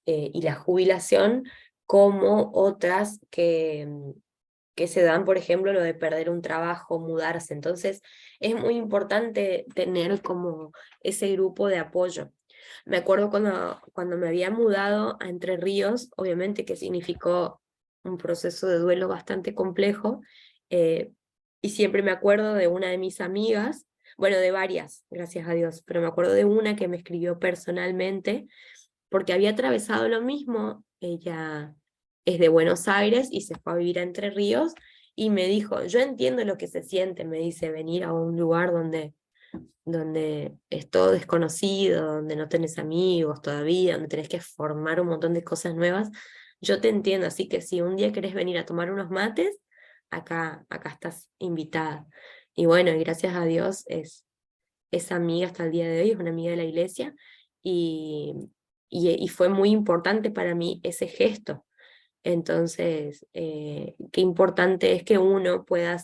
Speaker 1: y la jubilación, como otras que se dan, por ejemplo, lo de perder un trabajo, mudarse. Entonces, es muy importante tener como ese grupo de apoyo. Me acuerdo cuando me había mudado a Entre Ríos, obviamente que significó un proceso de duelo bastante complejo, y siempre me acuerdo de una de mis amigas, bueno, de varias, gracias a Dios, pero me acuerdo de una que me escribió personalmente, porque había atravesado lo mismo. Ella es de Buenos Aires y se fue a vivir a Entre Ríos, y me dijo, yo entiendo lo que se siente, me dice, venir a un lugar donde es todo desconocido, donde no tenés amigos todavía, donde tenés que formar un montón de cosas nuevas. Yo te entiendo, así que si un día querés venir a tomar unos mates, acá estás invitada. Y bueno, y gracias a Dios es amiga hasta el día de hoy, es una amiga de la iglesia, y, y fue muy importante para mí ese gesto. Entonces, qué importante es que uno pueda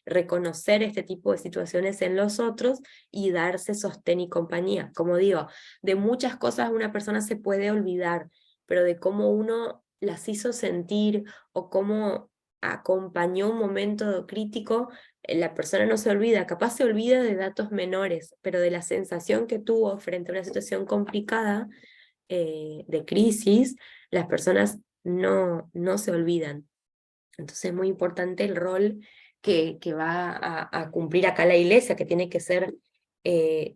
Speaker 1: reconocer este tipo de situaciones en los otros y darse sostén y compañía. Como digo, de muchas cosas una persona se puede olvidar, pero de cómo uno las hizo sentir o cómo acompañó un momento crítico, la persona no se olvida. Capaz se olvida de datos menores, pero de la sensación que tuvo frente a una situación complicada, de crisis, las personas no se olvidan. Entonces es muy importante el rol que va a cumplir acá la iglesia, que tiene que ser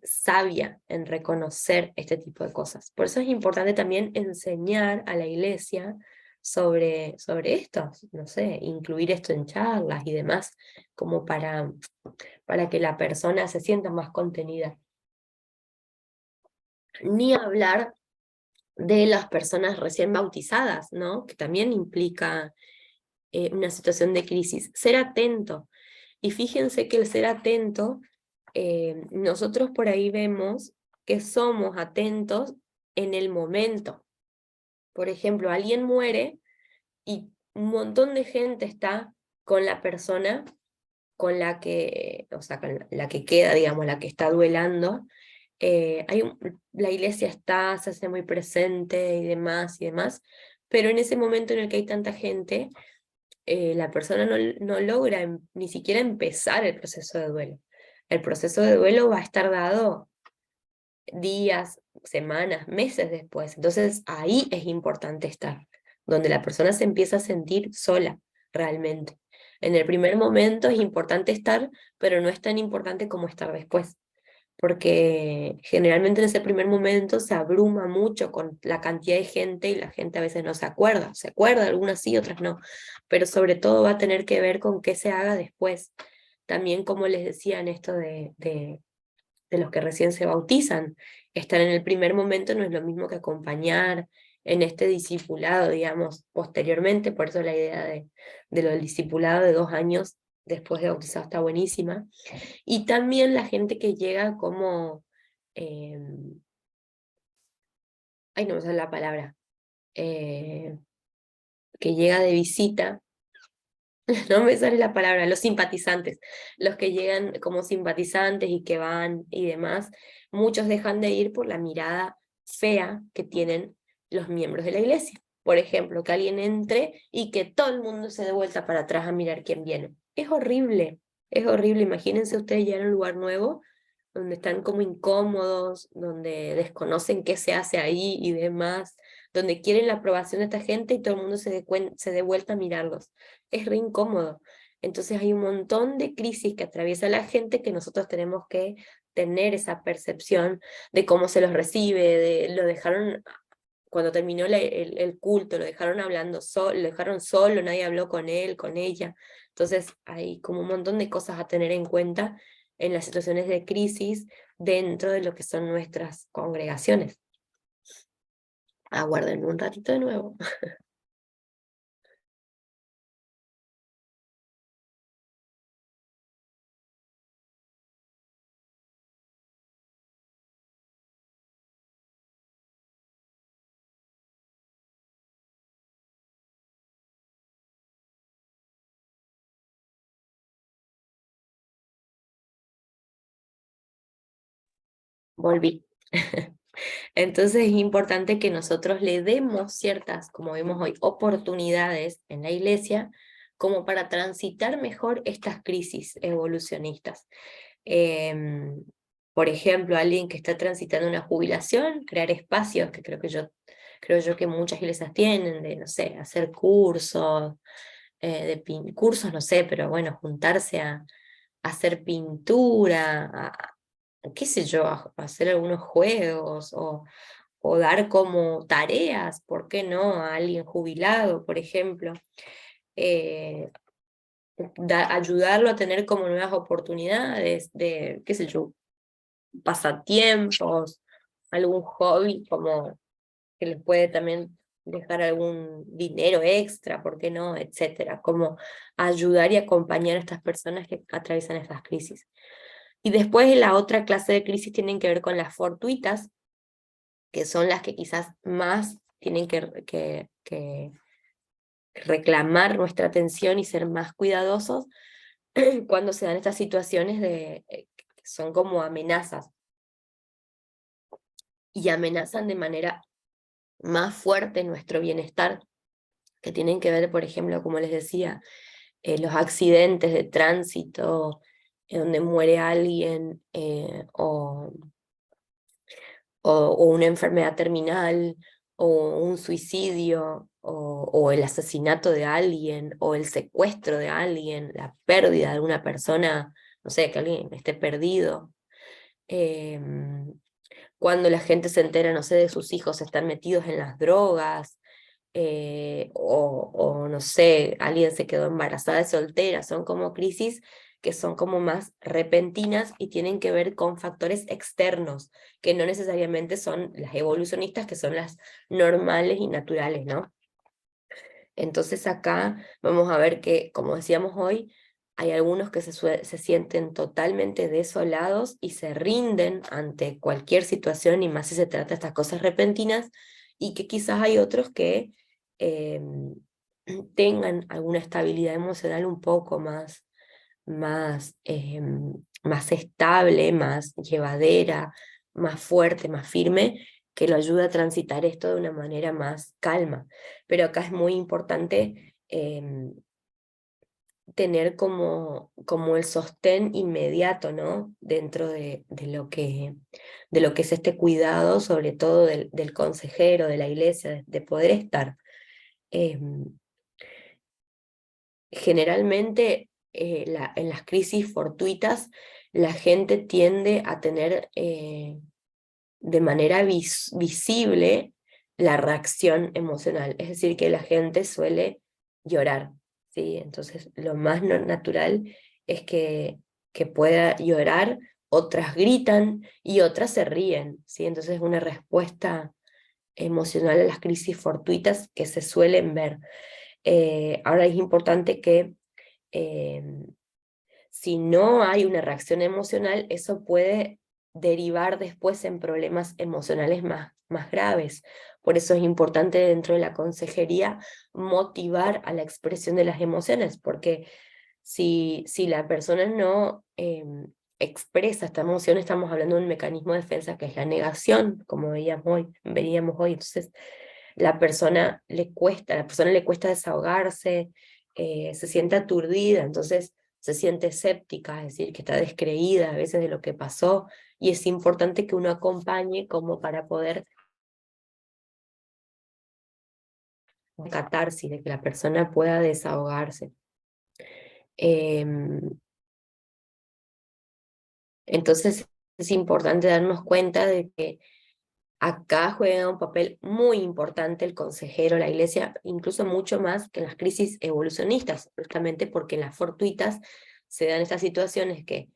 Speaker 1: sabia en reconocer este tipo de cosas. Por eso es importante también enseñar a la iglesia sobre esto, no sé, incluir esto en charlas y demás, como para que la persona se sienta más contenida. Ni hablar de las personas recién bautizadas, ¿no? Que también implica una situación de crisis. Ser atento. Y fíjense que el ser atento, nosotros por ahí vemos que somos atentos en el momento. Por ejemplo, alguien muere y un montón de gente está con la persona con la que, o sea, con la que queda, digamos, la que está duelando. La iglesia está, se hace muy presente y demás, pero en ese momento en el que hay tanta gente, la persona no logra ni siquiera empezar el proceso de duelo. El proceso de duelo va a estar dado días, semanas, meses después. Entonces ahí es importante estar, donde la persona se empieza a sentir sola realmente. En el primer momento es importante estar, pero no es tan importante como estar después, porque generalmente en ese primer momento se abruma mucho con la cantidad de gente y la gente a veces no se acuerda, algunas sí, otras no, pero sobre todo va a tener que ver con qué se haga después. También, como les decía, en esto de los que recién se bautizan. Estar en el primer momento no es lo mismo que acompañar en este discipulado, digamos, posteriormente, por eso la idea de lo del discipulado de 2 años después de bautizado está buenísima. Y también la gente que llega como, ay, no me sale la palabra, que llega de visita. No me sale la palabra, los simpatizantes, los que llegan como simpatizantes y que van y demás, muchos dejan de ir por la mirada fea que tienen los miembros de la iglesia. Por ejemplo, que alguien entre y que todo el mundo se dé vuelta para atrás a mirar quién viene. Es horrible. Imagínense ustedes llegar a un lugar nuevo donde están como incómodos, donde desconocen qué se hace ahí y demás, donde quieren la aprobación de esta gente y todo el mundo se dé vuelta a mirarlos. Es re incómodo. Entonces hay un montón de crisis que atraviesa la gente que nosotros tenemos que tener esa percepción de cómo se los recibe, lo dejaron, cuando terminó el culto, lo dejaron hablando solo, lo dejaron solo, nadie habló con él, con ella. Entonces hay como un montón de cosas a tener en cuenta en las situaciones de crisis dentro de lo que son nuestras congregaciones. Aguárdenme un ratito de nuevo. Volví. Entonces es importante que nosotros le demos ciertas, como vemos hoy, oportunidades en la iglesia como para transitar mejor estas crisis evolucionistas. Em, por ejemplo, alguien que está transitando una jubilación, crear espacios, que creo yo que muchas iglesias tienen, de, no sé, hacer cursos, cursos, no sé, pero bueno, juntarse a hacer pintura, qué sé yo, a hacer algunos juegos o dar como tareas, ¿por qué no? A alguien jubilado, por ejemplo. Eh, Ayudarlo a tener como nuevas oportunidades de, qué sé yo, pasatiempos, algún hobby como que les puede también dejar algún dinero extra, ¿por qué no? Etcétera. Como ayudar y acompañar a estas personas que atraviesan estas crisis. Y después la otra clase de crisis tienen que ver con las fortuitas, que son las que quizás más tienen que reclamar nuestra atención y ser más cuidadosos cuando se dan estas situaciones que son como amenazas, y amenazan de manera más fuerte nuestro bienestar, que tienen que ver, por ejemplo, como les decía, los accidentes de tránsito, donde muere alguien, o una enfermedad terminal, o un suicidio, o el asesinato de alguien, o el secuestro de alguien, la pérdida de alguna persona, no sé, que alguien esté perdido. Cuando la gente se entera, no sé, de sus hijos están metidos en las drogas, o no sé, alguien se quedó embarazada de soltera, son como crisis que son como más repentinas y tienen que ver con factores externos, que no necesariamente son las evolucionistas, que son las normales y naturales, ¿no? Entonces acá vamos a ver que, como decíamos hoy, hay algunos que se sienten totalmente desolados y se rinden ante cualquier situación, y más si se trata de estas cosas repentinas, y que quizás hay otros que tengan alguna estabilidad emocional un poco más estable, más llevadera, más fuerte, más firme, que lo ayuda a transitar esto de una manera más calma. Pero acá es muy importante tener como el sostén inmediato, ¿no? Dentro de lo que es este cuidado, sobre todo del consejero, de la iglesia, de poder estar. Generalmente en las crisis fortuitas la gente tiende a tener de manera visible la reacción emocional, es decir, que la gente suele llorar, ¿sí? Entonces lo más natural es que pueda llorar, otras gritan y otras se ríen, ¿sí? Entonces es una respuesta emocional a las crisis fortuitas que se suelen ver. Ahora es importante que si no hay una reacción emocional, eso puede derivar después en problemas emocionales más graves. Por eso es importante dentro de la consejería motivar a la expresión de las emociones, porque si la persona no expresa esta emoción, estamos hablando de un mecanismo de defensa que es la negación, como veíamos hoy. Entonces a la persona le cuesta desahogarse, se siente aturdida, entonces se siente escéptica, es decir, que está descreída a veces de lo que pasó, y es importante que uno acompañe como para poder catarsis, de que la persona pueda desahogarse. Entonces es importante darnos cuenta de que acá juega un papel muy importante el consejero, la iglesia, incluso mucho más que en las crisis evolucionistas, justamente porque en las fortuitas se dan estas situaciones que,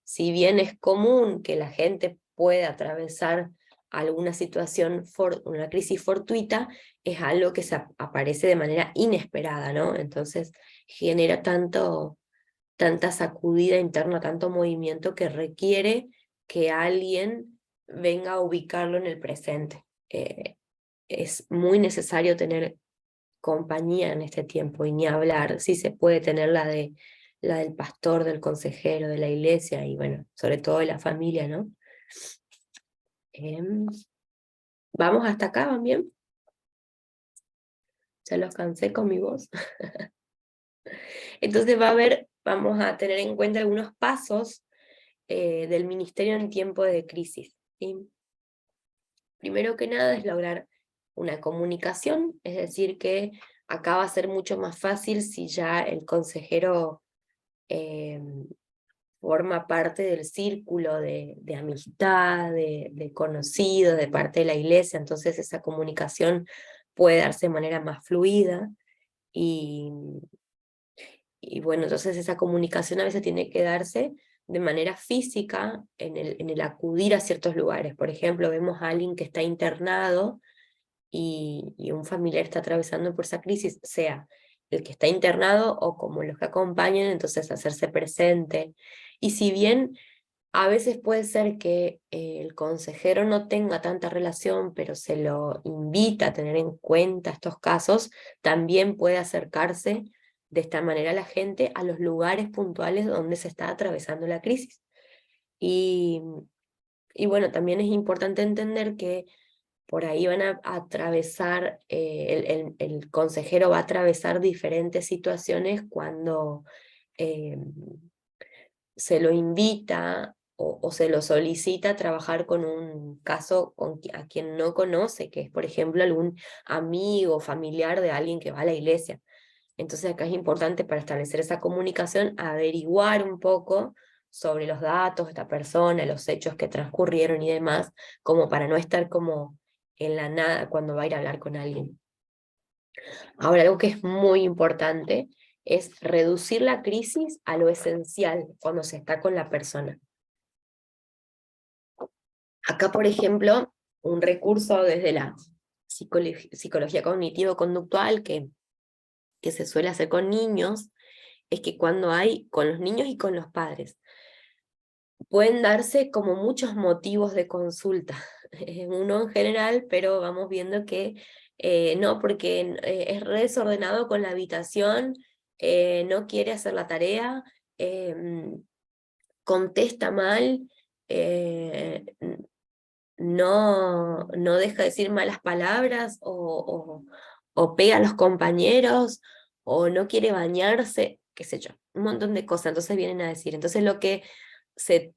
Speaker 1: si bien es común que la gente pueda atravesar alguna situación, una crisis fortuita, es algo que aparece de manera inesperada, ¿no? Entonces genera tanta sacudida interna, tanto movimiento, que requiere que alguien venga a ubicarlo en el presente. Es muy necesario tener compañía en este tiempo, y ni hablar, si se puede tener la del pastor, del consejero, de la iglesia, y bueno, sobre todo de la familia, ¿no? ¿Vamos hasta acá? ¿Van bien? Ya los cansé con mi voz. Entonces vamos a tener en cuenta algunos pasos del ministerio en tiempo de crisis, ¿sí? Primero que nada es lograr una comunicación, es decir, que acá va a ser mucho más fácil si ya el consejero forma parte del círculo de amistad, de conocidos, de parte de la iglesia, entonces esa comunicación puede darse de manera más fluida, y bueno, entonces esa comunicación a veces tiene que darse de manera física en el acudir a ciertos lugares. Por ejemplo, vemos a alguien que está internado y un familiar está atravesando por esa crisis, sea el que está internado o como los que acompañan, entonces hacerse presente. Y si bien a veces puede ser que el consejero no tenga tanta relación, pero se lo invita a tener en cuenta estos casos, también puede acercarse de esta manera a la gente a los lugares puntuales donde se está atravesando la crisis. Y bueno, también es importante entender que por ahí van a atravesar, el consejero va a atravesar diferentes situaciones cuando se lo invita o se lo solicita a trabajar con un caso a quien no conoce, que es, por ejemplo, algún amigo o familiar de alguien que va a la iglesia. Entonces acá es importante, para establecer esa comunicación, averiguar un poco sobre los datos de esta persona, los hechos que transcurrieron y demás, como para no estar como en la nada cuando va a ir a hablar con alguien. Ahora, algo que es muy importante es reducir la crisis a lo esencial cuando se está con la persona. Acá, por ejemplo, un recurso desde la psicología cognitivo-conductual que se suele hacer con niños, es que cuando hay con los niños y con los padres, pueden darse como muchos motivos de consulta, uno en general, pero vamos viendo que no, porque es re desordenado con la habitación, no quiere hacer la tarea, contesta mal, no deja de decir malas palabras, o pega a los compañeros, o no quiere bañarse, qué sé yo, un montón de cosas, entonces vienen a decir. Entonces lo que se,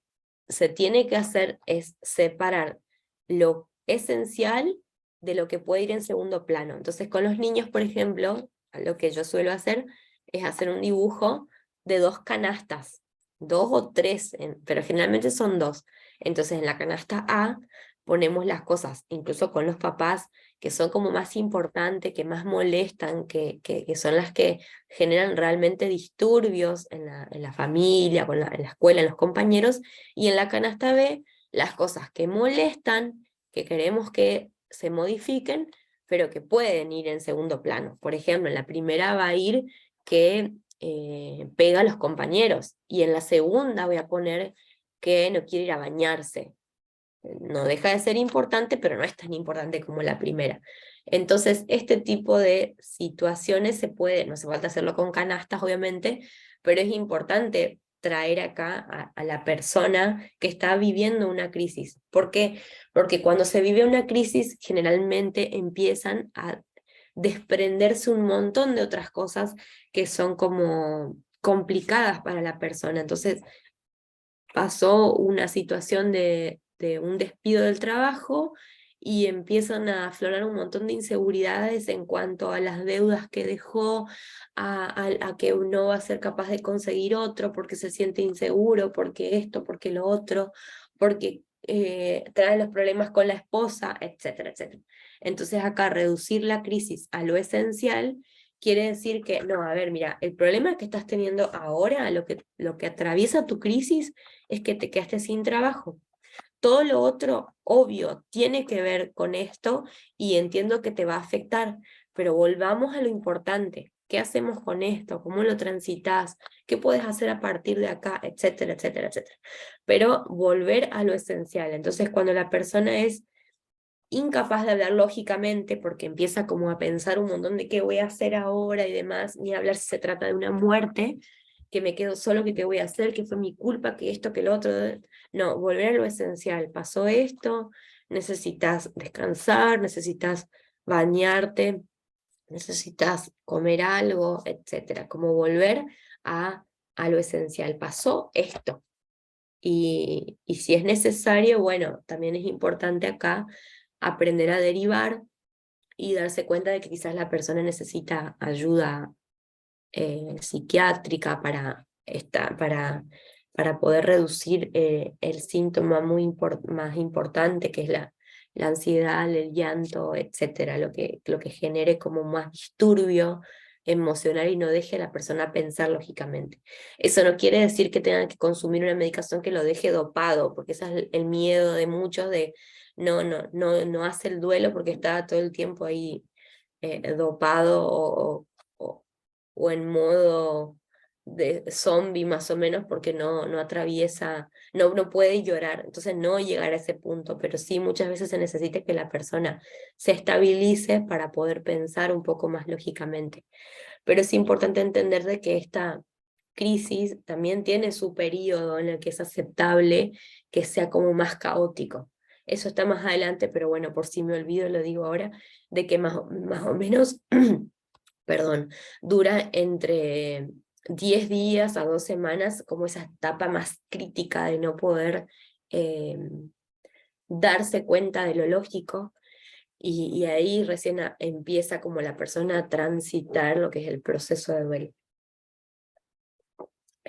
Speaker 1: se tiene que hacer es separar lo esencial de lo que puede ir en segundo plano. Entonces con los niños, por ejemplo, lo que yo suelo hacer es hacer un dibujo de 2 canastas, 2 o 3, pero generalmente son 2. Entonces en la canasta A ponemos las cosas, incluso con los papás, que son como más importantes, que más molestan, que son las que generan realmente disturbios en la familia, en la escuela, en los compañeros, y en la canasta B, las cosas que molestan, que queremos que se modifiquen, pero que pueden ir en segundo plano. Por ejemplo, en la primera va a ir que pega a los compañeros, y en la segunda voy a poner que no quiere ir a bañarse. No deja de ser importante, pero no es tan importante como la primera. Entonces, este tipo de situaciones se puede, no hace falta hacerlo con canastas, obviamente, pero es importante traer acá a la persona que está viviendo una crisis. ¿Por qué? Porque cuando se vive una crisis, generalmente empiezan a desprenderse un montón de otras cosas que son como complicadas para la persona. Entonces, pasó una situación de un despido del trabajo y empiezan a aflorar un montón de inseguridades en cuanto a las deudas que dejó, a que no va a ser capaz de conseguir otro porque se siente inseguro, porque esto, porque lo otro, porque trae los problemas con la esposa, etcétera, etcétera. Entonces acá reducir la crisis a lo esencial quiere decir que, no, a ver, mira, el problema que estás teniendo ahora, lo que atraviesa tu crisis, es que te quedaste sin trabajo. Todo lo otro, obvio, tiene que ver con esto y entiendo que te va a afectar, pero volvamos a lo importante. ¿Qué hacemos con esto? ¿Cómo lo transitas? ¿Qué puedes hacer a partir de acá? Etcétera, etcétera, etcétera. Pero volver a lo esencial. Entonces, cuando la persona es incapaz de hablar lógicamente porque empieza como a pensar un montón de qué voy a hacer ahora y demás, ni hablar si se trata de una muerte, que me quedo solo, que qué voy a hacer, que fue mi culpa, que esto, que lo otro. No, volver a lo esencial. Pasó esto, necesitas descansar, necesitas bañarte, necesitas comer algo, etcétera. Como volver a lo esencial. Pasó esto. Y si es necesario, bueno, también es importante acá aprender a derivar y darse cuenta de que quizás la persona necesita ayuda psiquiátrica para poder reducir el síntoma más importante, que es la ansiedad, el llanto, etcétera, lo que genere como más disturbio emocional y no deje a la persona pensar lógicamente. Eso no quiere decir que tengan que consumir una medicación que lo deje dopado, porque ese es el miedo de muchos de no hace el duelo porque está todo el tiempo ahí dopado o en modo de zombie más o menos porque no atraviesa, no puede llorar, entonces no llegar a ese punto, pero sí muchas veces se necesita que la persona se estabilice para poder pensar un poco más lógicamente. Pero es importante entender de que esta crisis también tiene su periodo en el que es aceptable que sea como más caótico. Eso está más adelante, pero bueno, por si me olvido lo digo ahora, de que más o menos perdón, dura entre 10 días a 2 semanas, como esa etapa más crítica de no poder darse cuenta de lo lógico, y ahí recién empieza como la persona a transitar lo que es el proceso de duelo.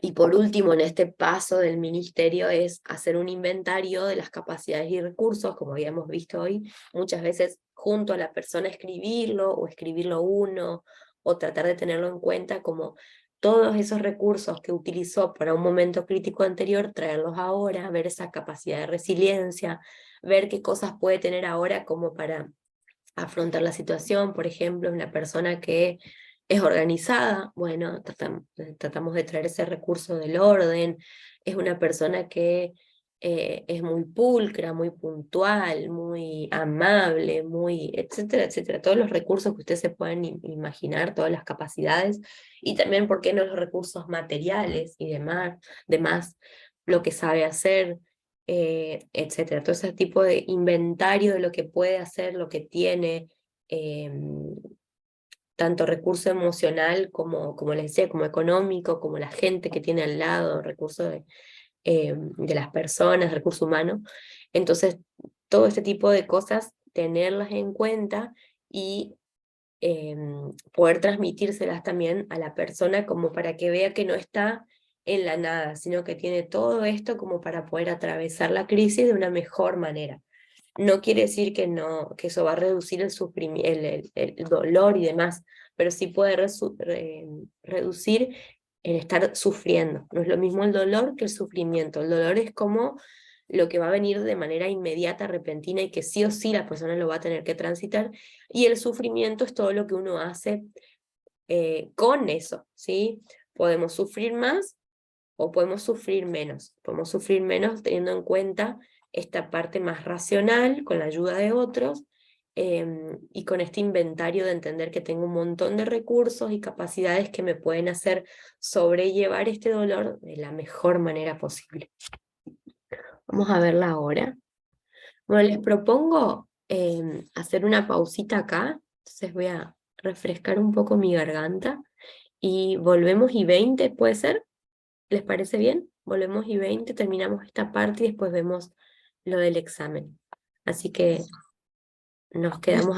Speaker 1: Y por último, en este paso del ministerio es hacer un inventario de las capacidades y recursos, como habíamos visto hoy, muchas veces junto a la persona escribirlo, o escribirlo uno, o tratar de tenerlo en cuenta como todos esos recursos que utilizó para un momento crítico anterior, traerlos ahora, ver esa capacidad de resiliencia, ver qué cosas puede tener ahora como para afrontar la situación. Por ejemplo, una persona que ¿Es organizada? Bueno, tratamos de traer ese recurso del orden. Es una persona que es muy pulcra, muy puntual, muy amable, muy, etcétera, etcétera. Todos los recursos que ustedes se puedan imaginar, todas las capacidades, y también, ¿por qué no los recursos materiales y demás, lo que sabe hacer, etcétera. Todo ese tipo de inventario de lo que puede hacer, lo que tiene, tanto recurso emocional como les decía, como económico, como la gente que tiene al lado, recurso de las personas, recurso humano. Entonces, todo este tipo de cosas, tenerlas en cuenta y poder transmitírselas también a la persona como para que vea que no está en la nada, sino que tiene todo esto como para poder atravesar la crisis de una mejor manera. No quiere decir que, no, que eso va a reducir el dolor y demás, pero sí puede reducir el estar sufriendo. No es lo mismo el dolor que el sufrimiento. El dolor es como lo que va a venir de manera inmediata, repentina, y que sí o sí la persona lo va a tener que transitar, y el sufrimiento es todo lo que uno hace con eso, ¿sí? Podemos sufrir más o podemos sufrir menos. Podemos sufrir menos teniendo en cuenta esta parte más racional, con la ayuda de otros, y con este inventario de entender que tengo un montón de recursos y capacidades que me pueden hacer sobrellevar este dolor de la mejor manera posible. Vamos a verla ahora. Bueno, les propongo hacer una pausita acá, entonces voy a refrescar un poco mi garganta y volvemos y 20, ¿puede ser? ¿Les parece bien? Volvemos y 20, terminamos esta parte y después vemos lo del examen. Así que nos quedamos